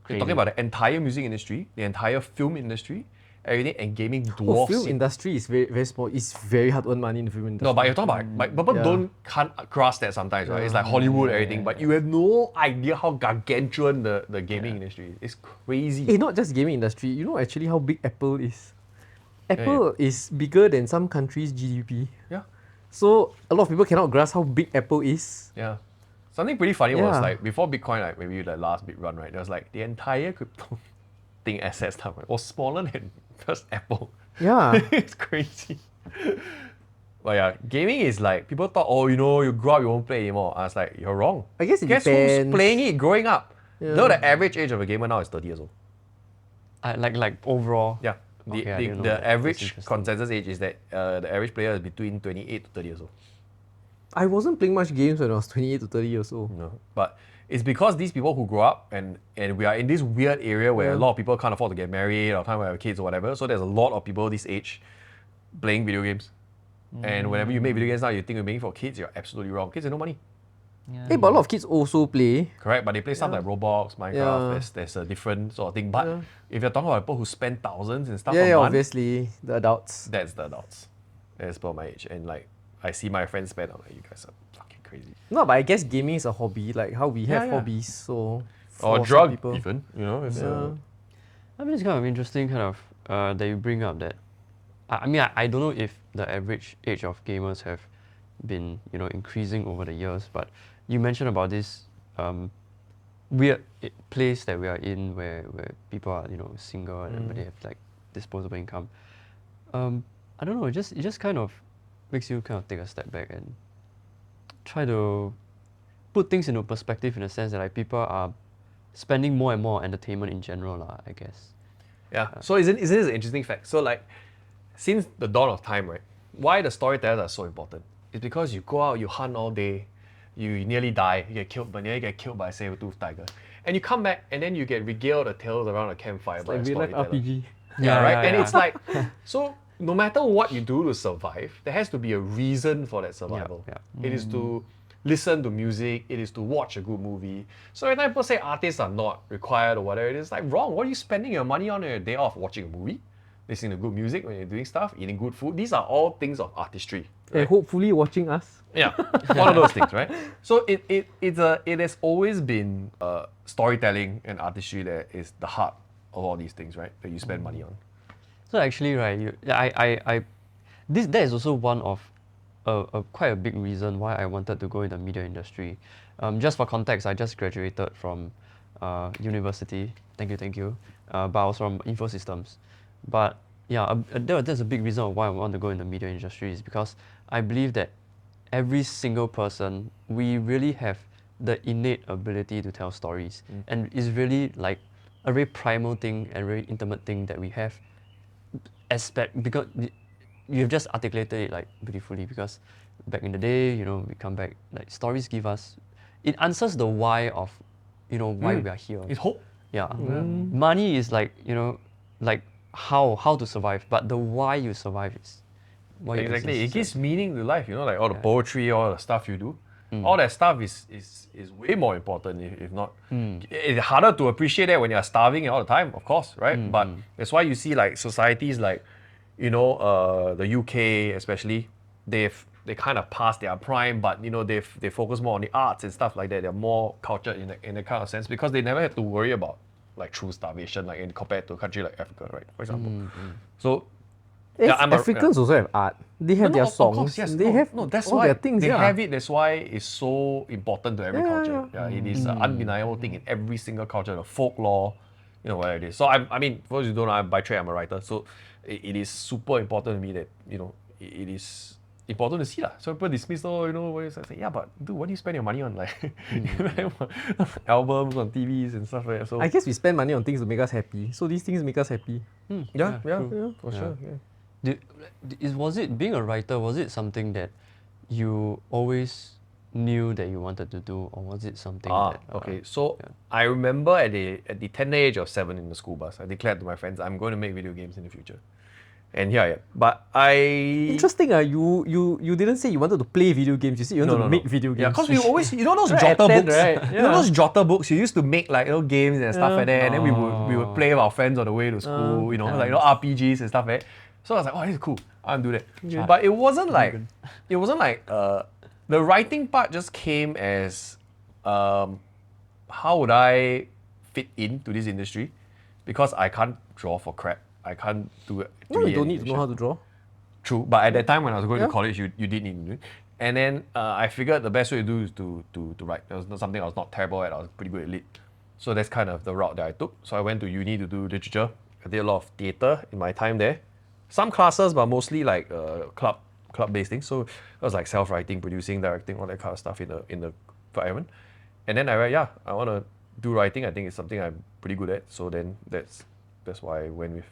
You're talking Crazy. about the entire music industry, the entire film industry, everything, and gaming Oh, dwarfs film it. industry is very, very small. It's very hard to earn money in the film industry. No, but you're talking about like people Yeah. can't grasp that sometimes, right? It's like Hollywood, everything, but you have no idea how gargantuan the gaming industry is. It's crazy. Not just gaming industry. You know actually how big Apple is? Apple is bigger than some countries' GDP. Yeah, So a lot of people cannot grasp how big Apple is. yeah. Something pretty funny was Yeah. like before Bitcoin, like maybe the last big run, right? There was like the entire crypto thing asset stuff right, was smaller than just Apple. Yeah. It's crazy. But yeah, gaming is like people thought, oh, you know, you grow up, you won't play anymore. I was like, you're wrong. I guess it Guess depends. who's playing it growing up? Yeah. You know, the average age of a gamer now is 30 years old. like overall. Yeah. The, Okay, I the, didn't know the that. That's average interesting. consensus age is that the average player is between 28 to 30 years old. I wasn't playing much games when I was 28 to 30 years old. No. But it's because these people who grow up and we are in this weird area where a lot of people can't afford to get married or can't have kids or whatever. So there's a lot of people this age playing video games. And whenever you make video games now, you think you're making for kids, you're absolutely wrong. Kids have no money. Yeah. Hey, but a lot of kids also play. Correct, but they play stuff like Roblox, Minecraft. Yeah. There's a different sort of thing. But if you're talking about people who spend thousands and stuff Yeah, a yeah, month, obviously. The adults. that's the adults. That's about my age. And like I see my friends spend, I'm like, you guys are fucking crazy. No, but I guess gaming is a hobby, like how we have Yeah. hobbies. So Or for some drug people. even, you know. It's, Yeah. I mean, it's kind of interesting, kind of that you bring up that. I mean, I don't know if the average age of gamers have been, increasing over the years, but you mentioned about this weird place that we are in where people are, single and they have like disposable income. I don't know, it just kind of makes you kind of take a step back and try to put things into perspective in a sense that like people are spending more and more on entertainment in general, I guess. Yeah. So isn't this an interesting fact? So like, since the dawn of time, right? Why the storytellers are so important? It's because you go out, you hunt all day, you nearly die, you get killed, but nearly get killed by a saber-toothed tiger, and you come back and then you get regaled the tales around a campfire by a Like real life storyteller. RPG. Yeah, right. And yeah. it's like, so no matter what you do to survive, there has to be a reason for that survival. yeah. It is to listen to music. It is to watch a good movie. So every time people say artists are not required or whatever, it is like wrong. What are you spending your money on your day off? Watching a movie, listening to good music when you're doing stuff, eating good food. These are all things of artistry. And Right? hopefully watching us. Yeah, one of those things, right? So it has always been storytelling and artistry that is the heart of all these things, right? That you spend money on. So actually, right, that is also one of a quite a big reason why I wanted to go in the media industry. Just for context, I just graduated from university. Thank you. But I was from info systems. But yeah, that's a big reason of why I want to go in the media industry is because I believe that every single person, we really have the innate ability to tell stories, and it's really like a very primal thing and very intimate thing that we have. Because you've just articulated it like beautifully, because back in the day, we come back, like stories give us, it answers the why of, why we are here. It's hope. Yeah. Money is like, like how to survive, but the why you survive why you Exactly. It exist. gives meaning to life, like all the poetry, all the stuff you do. All that stuff is way more important, if not. It's harder to appreciate that when you're starving all the time, of course, right? But that's why you see like societies like, the UK especially, they kind of passed their prime, but they focus more on the arts and stuff like that. They're more cultured in a kind of sense because they never had to worry about like true starvation, like compared to a country like Africa, right? For example. So Africans also have art. They have their of songs. course, yes. They have that's all why their things. they Yeah. have it. That's why it's so important to every Yeah, culture. Yeah, it is an undeniable thing in every single culture. The folklore, where it is. So I mean, for those who don't know, by trade I'm a writer. So it is super important to me that it is important to see lah. So people dismiss, where it's like, yeah, but dude, what do you spend your money on? Like albums, on TVs and stuff like that. So I guess we spend money on things to make us happy. So these things make us happy. yeah, true. for sure. Yeah. Was it being a writer? Was it something that you always knew that you wanted to do, or was it something that? Okay. So I remember at the tender age of 7 in the school bus, I declared to my friends, I'm going to make video games in the future. And here I am. But Interesting. You didn't say you wanted to play video games. You said you wanted to make video games. Yeah, because we always, those Right, jotter at 10, books, right? you know those jotter books you used to make like games and stuff like that, and then we would play with our friends on the way to school, like RPGs and stuff like that. So I was like, oh, this is cool. I want to do that. But it wasn't like the writing part just came as how would I fit into this industry, because I can't draw for crap. I can't do it. No, you don't need to know how to draw. True, but at that time when I was going to college, you did need to do it. And then I figured the best way to do is to write. That was not something I was not terrible at. I was pretty good at lit. So that's kind of the route that I took. So I went to uni to do literature. I did a lot of theatre in my time there. Some classes, but mostly like club-based things. So it was like self-writing, producing, directing, all that kind of stuff in the environment. And then I want to do writing. I think it's something I'm pretty good at. So then that's why I went with.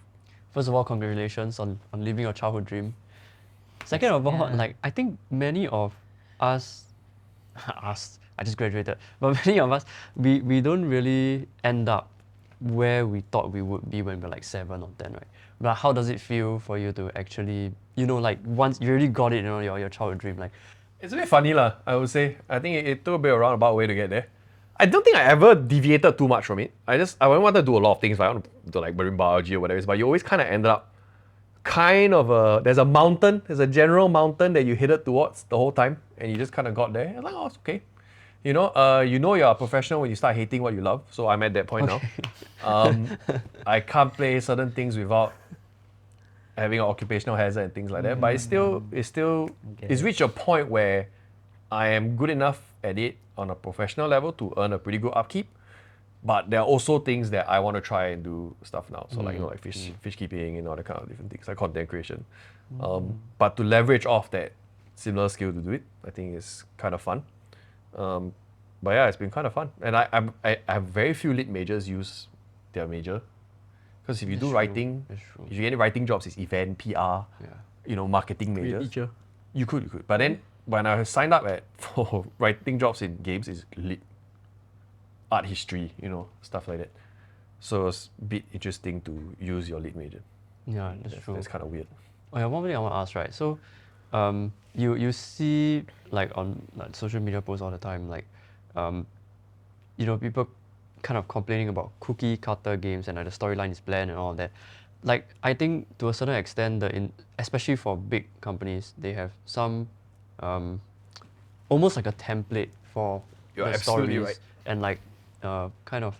First of all, congratulations on living your childhood dream. Second of all, like I think many of us, I just graduated, but many of us, we don't really end up where we thought we would be when we're like 7 or 10, right? But how does it feel for you to actually, like once you really got it, your childhood dream, like? It's a bit funny lah, I would say. I think it took a bit of a roundabout way to get there. I don't think I ever deviated too much from it. I wanted to do a lot of things. I want to do like marine biology or whatever, but you always kind of ended up there's a mountain, there's a general mountain that you headed towards the whole time, and you just kind of got there. You're like, oh, it's okay. You're a professional when you start hating what you love. So I'm at that point now. I can't play certain things without having an occupational hazard and things like that. But it's reached a point where I am good enough at it on a professional level to earn a pretty good upkeep. But there are also things that I want to try and do stuff now. So like fish keeping and all that kind of different things, like content creation. But to leverage off that similar skill to do it, I think is kind of fun. But yeah, it's been kind of fun. And I have very few lit majors use their major. Because if you do writing, if you get any writing jobs, it's event, PR, marketing majors. Teacher. You could. But then when I signed up for writing jobs in games, it's lit, art history, stuff like that. So it was a bit interesting to use your lit major. Yeah, that's true. That's kind of weird. Oh yeah, one thing I want to ask, right? So, you see like on social media posts all the time, like, people kind of complaining about cookie cutter games and like the storyline is bland and all of that. Like I think to a certain extent, especially for big companies, they have some almost like a template for You're the absolutely stories right. and like kind of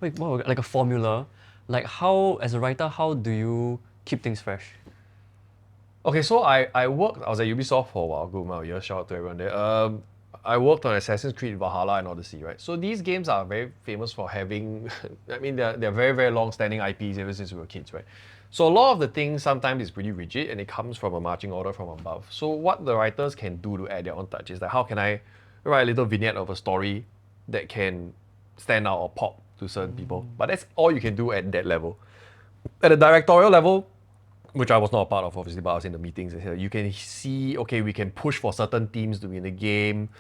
like a formula. Like how, as a writer, how do you keep things fresh? Okay, so I was at Ubisoft for a while, good amount of years, shout out to everyone there. I worked on Assassin's Creed Valhalla and Odyssey, right? So these games are very famous for having, they're very, very long-standing IPs ever since we were kids, right? So a lot of the things sometimes is pretty rigid and it comes from a marching order from above. So what the writers can do to add their own touch is like, how can I write a little vignette of a story that can stand out or pop to certain people? But that's all you can do at that level. At the directorial level, which I was not a part of, obviously, but I was in the meetings, you can see, okay, we can push for certain themes to be in the game.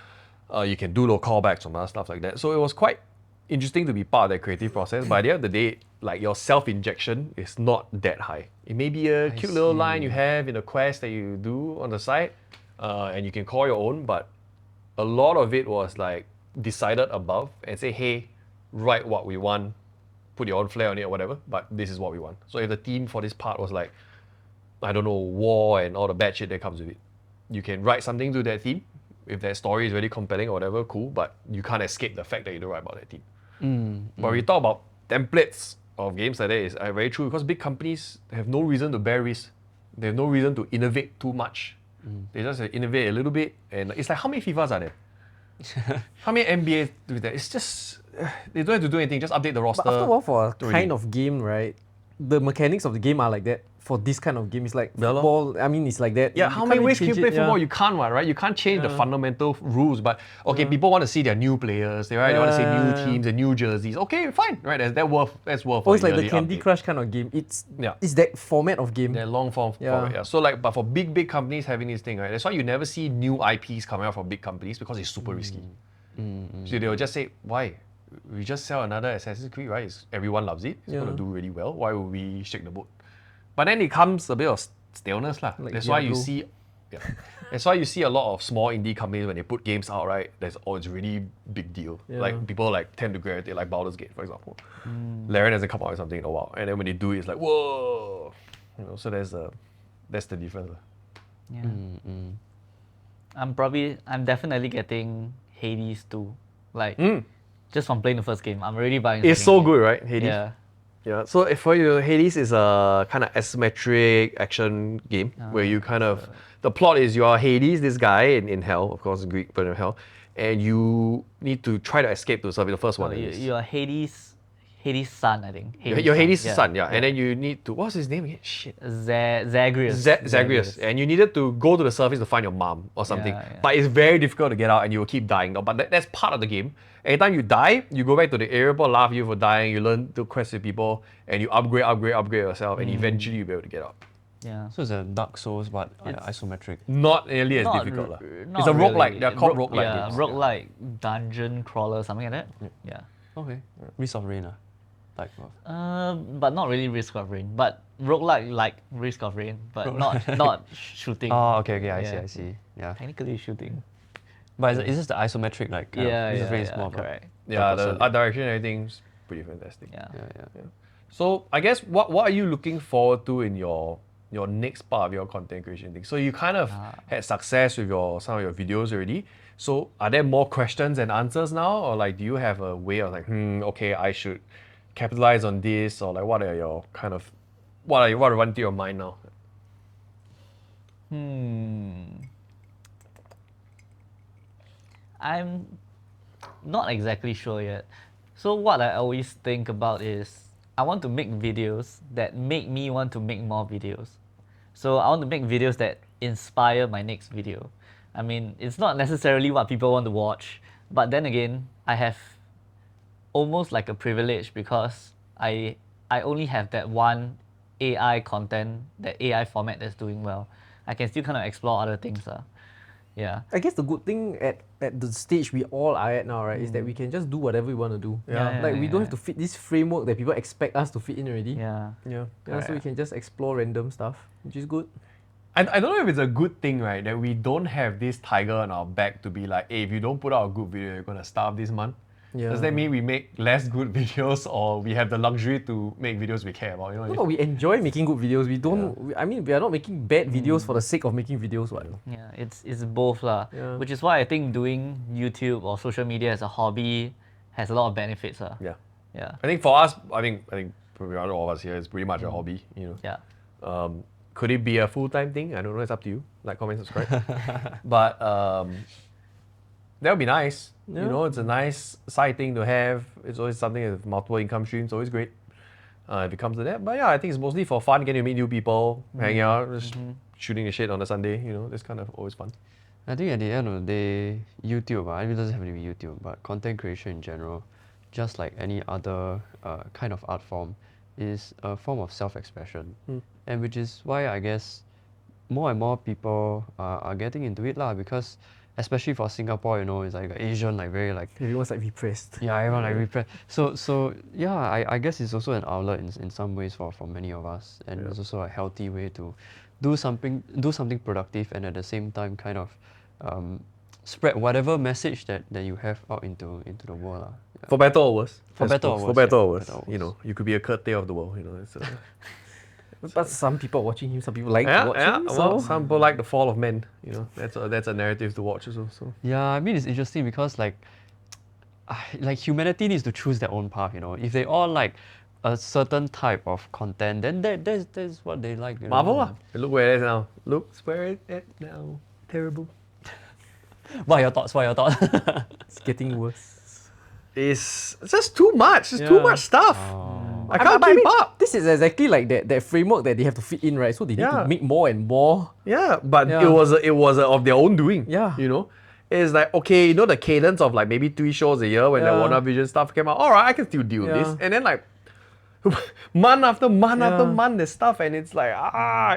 You can do little callbacks from other stuff like that. So it was quite interesting to be part of that creative process, but at the end of the day, like your self-injection is not that high. It may be a cute little line you have in a quest that you do on the side, and you can call your own, but a lot of it was like decided above and say, hey, write what we want, put your own flair on it or whatever, but this is what we want. So if the theme for this part was like, I don't know, war and all the bad shit that comes with it, you can write something to that theme. If that story is really compelling or whatever, cool, but you can't escape the fact that you don't write about that theme. But we talk about templates of games like that is very true because big companies have no reason to bear risk. They have no reason to innovate too much. They just innovate a little bit, and it's like how many FIFAs are there? How many NBA do that? It's just they don't have to do anything. Just update the roster. But after a while, for a to kind of game, right, the mechanics of the game are like that. For this kind of game, it's like Yeah lor. football. I mean, it's like that. Yeah, You how can't many really ways can you change play it, football? yeah. You can't, right? You can't change the fundamental rules. But okay, people want to see their new players. They want to see new teams and new jerseys. Okay, fine, right? That's worth. Oh, it's like the yearly Candy update. Crush kind of game. It's Yeah. it's that format of game. They're long form. Yeah. So like, but for big companies having this thing, right? That's why you never see new IPs coming out from big companies because it's super risky. So they'll just say, why? We just sell another Assassin's Creed, right? Everyone loves it. It's gonna do really well. Why would we shake the boat? But then it comes a bit of staleness, lah. Like That's why you Diablo. see, that's why you see a lot of small indie companies when they put games out, right? It's really big deal. Yeah. Like people like tend to gravitate, like Baldur's Gate, for example. Larian hasn't come out with something in a while, and then when they do it, it's like whoa, So that's the difference. Lah. Yeah. I'm definitely getting Hades too. Like, just from playing the first game, I'm already buying. It's the so second good, game. right? Hades. Yeah. Yeah, so if for you, Hades is a kind of asymmetric action game where you kind of the plot is you are Hades, this guy in hell, of course, Greek, but in hell, and you need to try to escape to survive. The first one. So at least. you're Hades' son, I think. You're Hades' son, yeah. And then you need to, what's his name again? Shit. Zagreus. Zagreus. And you needed to go to the surface to find your mom or something. Yeah. But it's very difficult to get out and you will keep dying. But that's part of the game. Anytime you die, you go back to the area, people laugh at you for dying, you learn to quest with people, and you upgrade yourself, and eventually you'll be able to get out. Yeah. So it's a Dark Souls, but isometric. Not nearly as Not difficult. r- Lah. not It's a roguelike. really. They're called Ro- roguelike yeah, games. roguelike dungeon crawler, something like that. Yeah. Okay. Risk of Rain, type of. But not really Risk of Rain. But roguelike like Risk of Rain, but not shooting. Oh, okay, I Yeah. see. Yeah. Technically shooting. But is this the isometric, like, kind of, Risk of Rain is more about correct. Yeah, person. the art direction and everything's pretty fantastic. Yeah. Yeah. So I guess what are you looking forward to in your next part of your content creation thing? So you kind of had success with some of your videos already. So are there more questions and answers now, or like do you have a way of like, okay, I should capitalize on this, or like what are your kind of what run through your mind now? I'm not exactly sure yet. So what I always think about is I want to make videos that make me want to make more videos. So I want to make videos that inspire my next video. I mean, it's not necessarily what people want to watch, but then again, I have almost like a privilege because I only have that one AI content, that AI format that's doing well. I can still kind of explore other things. Yeah. I guess the good thing at the stage we all are at now, right, is that we can just do whatever we want to do. Yeah, Like we don't yeah. have to fit this framework that people expect us to fit in already. Yeah. Yeah, so we can just explore random stuff, which is good. I don't know if it's a good thing, right, that we don't have this tiger on our back to be like, hey, if you don't put out a good video, you're gonna starve this month. Yeah. Does that mean we make less good videos, or we have the luxury to make videos we care about? You know, No, but we enjoy making good videos. We don't. I mean, we are not making bad videos for the sake of making videos. What? Yeah, it's both lah. Yeah. Which is why I think doing YouTube or social media as a hobby has a lot of benefits. Yeah. Yeah. I think for us, I think for all of us here, it's pretty much a hobby. You know. Yeah. Could it be a full-time thing? I don't know. It's up to you. Like, comment, subscribe. But that would be nice. You Yeah. know, it's a nice side thing to have. It's always something with multiple income streams. Always great. If it comes to that. But yeah, I think it's mostly for fun, getting to meet new people, hanging out, just shooting the shit on a Sunday. You know, it's kind of always fun. I think at the end of the day, YouTube, I mean, it doesn't have to be YouTube, but content creation in general, just like any other kind of art form, is a form of self-expression. And which is why I guess more and more people are getting into it lah, because especially for Singapore, you know, it's like Asian, like very like Everyone's like repressed. yeah, everyone like repress. So yeah, I guess it's also an outlet in some ways for many of us, and it's also a healthy way to do something productive, and at the same time kind of spread whatever message that you have out into the world. Yeah. For better or worse. For I better or suppose. worse, For better yeah, or worse. better or You know, you could be a Kurt Tay of the world. You know, it's But some people are watching him, some people like yeah, watching yeah. him. Well, So some people like the fall of men. You know, that's a narrative to watch also. So Yeah, I mean it's interesting because like humanity needs to choose their own path. You know, if they all like a certain type of content, then that's what they like. You Marvel, know? look where it is now. Look where it is now. Terrible. What are your thoughts? it's getting worse. It's just too much. It's too Yeah. much stuff. Oh. I can't But keep mean, up. This is exactly like that framework that they have to fit in, right? So they need Yeah. to make more and more. Yeah, but Yeah. it was of their own doing. Yeah. You know? It's like, okay, you know the cadence of like maybe 3 shows a year when the Yeah. WandaVision stuff came out. Alright, I can still deal with Yeah. this. And then like month after month after Yeah. month there's stuff, and it's like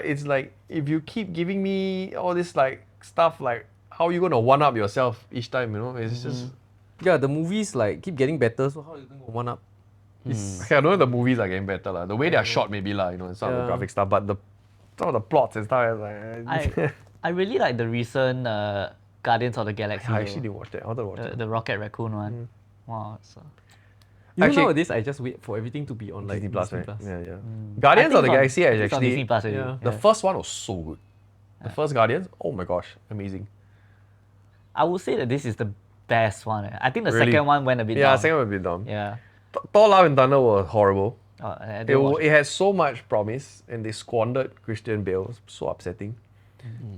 it's like if you keep giving me all this like stuff, like how are you gonna one up yourself each time, you know? It's just Yeah, the movies like keep getting better, so how are you going to one up? okay, I know the movies are getting better. The way they are shot maybe you know, some of the Yeah. graphic stuff, but some of the plots and stuff is like I really like the recent Guardians of the Galaxy. I though. actually didn't watch that. I wanted to watch that. The Rocket Raccoon one. Wow. So. You know, Actually- nowadays I just wait for everything to be on like Disney Plus, Disney right? Plus. Yeah, yeah. Guardians of the Galaxy is it's on Disney actually Plus already. Yeah. the first one was so good. The first Guardians, oh my gosh, amazing. I would say that this is the best one. I think the Really? second one went a bit Yeah, down. second one a bit dumb. Yeah. Thor: Love and Thunder was horrible. I didn't watch It had so much promise, and they squandered Christian Bale. It was so upsetting.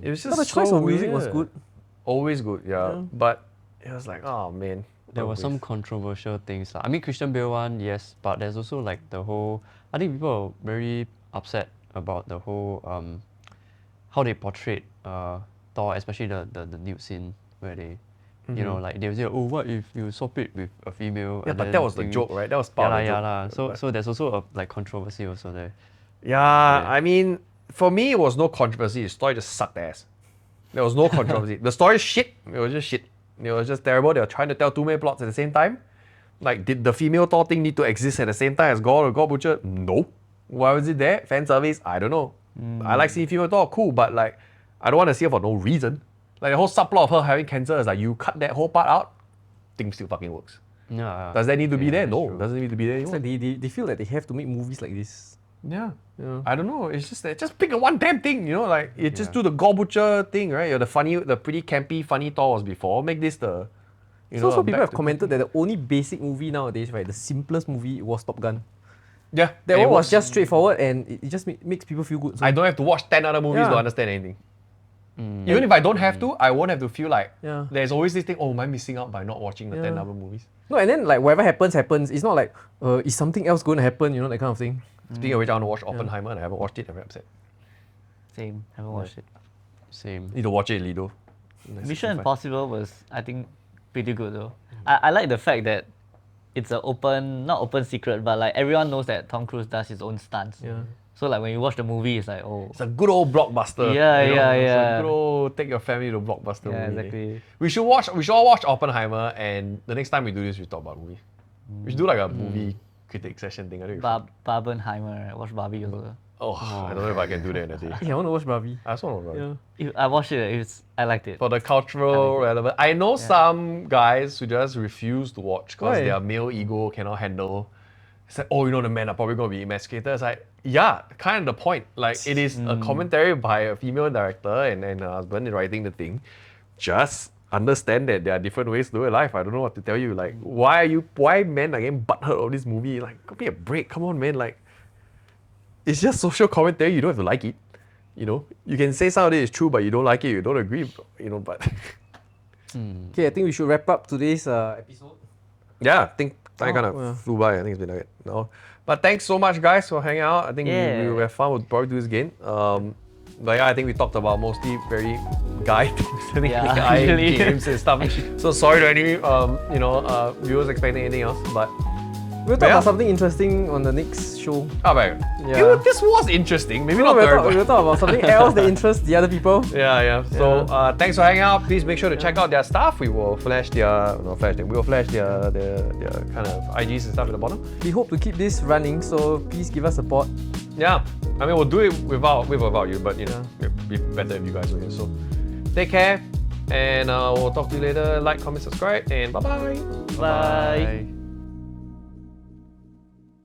It was just But the choice so of music was weird. good. Always good, yeah. But it was like, oh man. There were some controversial things. I mean, Christian Bale one, yes, but there's also like the whole. I think people are very upset about the whole how they portrayed Thor, especially the nude scene where they, you know, like they say, oh, what if you swap it with a female? Yeah, and but then that was the you- joke, right? That was part of the joke. So But- so there's also a like controversy also there. Yeah, I mean, for me, it was no controversy. The story just sucked ass. There was no controversy. The story is shit. It was just shit. It was just terrible. They were trying to tell too many plots at the same time. Like, did the female Thor thing need to exist at the same time as God or God Butcher? No. Why was it there? Fan service? I don't know. I like seeing female Thor, cool, but like, I don't want to see her for no reason. Like, the whole subplot of her having cancer is like, you cut that whole part out, thing still fucking works. Yeah. Does that need to be there? that's No, true. doesn't need to be there It's anymore. like they feel like they have to make movies like this. Yeah. Yeah. I don't know. It's just that just pick a one damn thing, you know, like you just do the God Butcher thing, right? You're the pretty campy, funny Thor was before. Make this the you know. So a people back have to- commented that the only basic movie nowadays, right, the simplest movie was Top Gun. Yeah. That it one was works. just straightforward and it just makes people feel good. So I don't have to watch 10 other movies Yeah. to understand anything. Even if I don't have to, I won't have to feel like Yeah. there's always this thing, oh, am I missing out by not watching the 10 Yeah. other movies? No, and then like whatever happens. It's not like is something else going to happen, you know, that kind of thing. Speaking of which, I want to watch Oppenheimer and I haven't watched it. I'm very upset. Same. Haven't watched it. Same. Need to watch it, Lido. Mission Impossible was, I think, pretty good though. I like the fact that it's an not open secret, but like everyone knows that Tom Cruise does his own stunts. Yeah. So like when you watch the movie, it's like, oh, It's a good old blockbuster. Yeah, you know? yeah, It's yeah. a good old take your family to blockbuster yeah, movie. exactly. We should all watch Oppenheimer, and the next time we do this, we talk about movie. We should do like a movie critic session thing. I think. Barbenheimer, right? Watch Barbie also. Oh, I don't know if I can do that in a day. Yeah, I want to watch Barbie. I just want to watch. Yeah. I watched it. I liked it. For the cultural relevant, I know some guys who just refuse to watch because Why? their male ego cannot handle. It's like, oh, you know, the men are probably going to be emasculated. It's like, yeah, kind of the point. Like, it is a commentary by a female director and a husband writing the thing. Just understand that there are different ways to do it life. I don't know what to tell you. Like, why men are getting butthurt of this movie? Like, give me a break. Come on, man. Like, it's just social commentary. You don't have to like it. You know, you can say some of it is true, but you don't like it. You don't agree. You know, but Okay, I think we should wrap up today's episode. yeah, I think time kind of yeah. flew by. I think it's been like that. No, but thanks so much, guys, for hanging out. I think Yeah. we will have fun. We'll probably do this again. But yeah, I think we talked about mostly very guy things, I think, Yeah, guy actually. games and stuff. So sorry to any viewers expecting anything else, but We'll talk Yeah. about something interesting on the next show. Oh, man. Yeah. This was interesting. Maybe No, not we'll, terrible. we'll talk about something else that interests the other people. Yeah. So thanks for hanging out. Please make sure to check out their stuff. We will flash their kind of IGs and stuff at the bottom. We hope to keep this running, so please give us support. Yeah. I mean, we'll do it without you, but you know, it'd be better if you guys were here. So take care, and we'll talk to you later. Like, comment, subscribe, and bye-bye. Bye.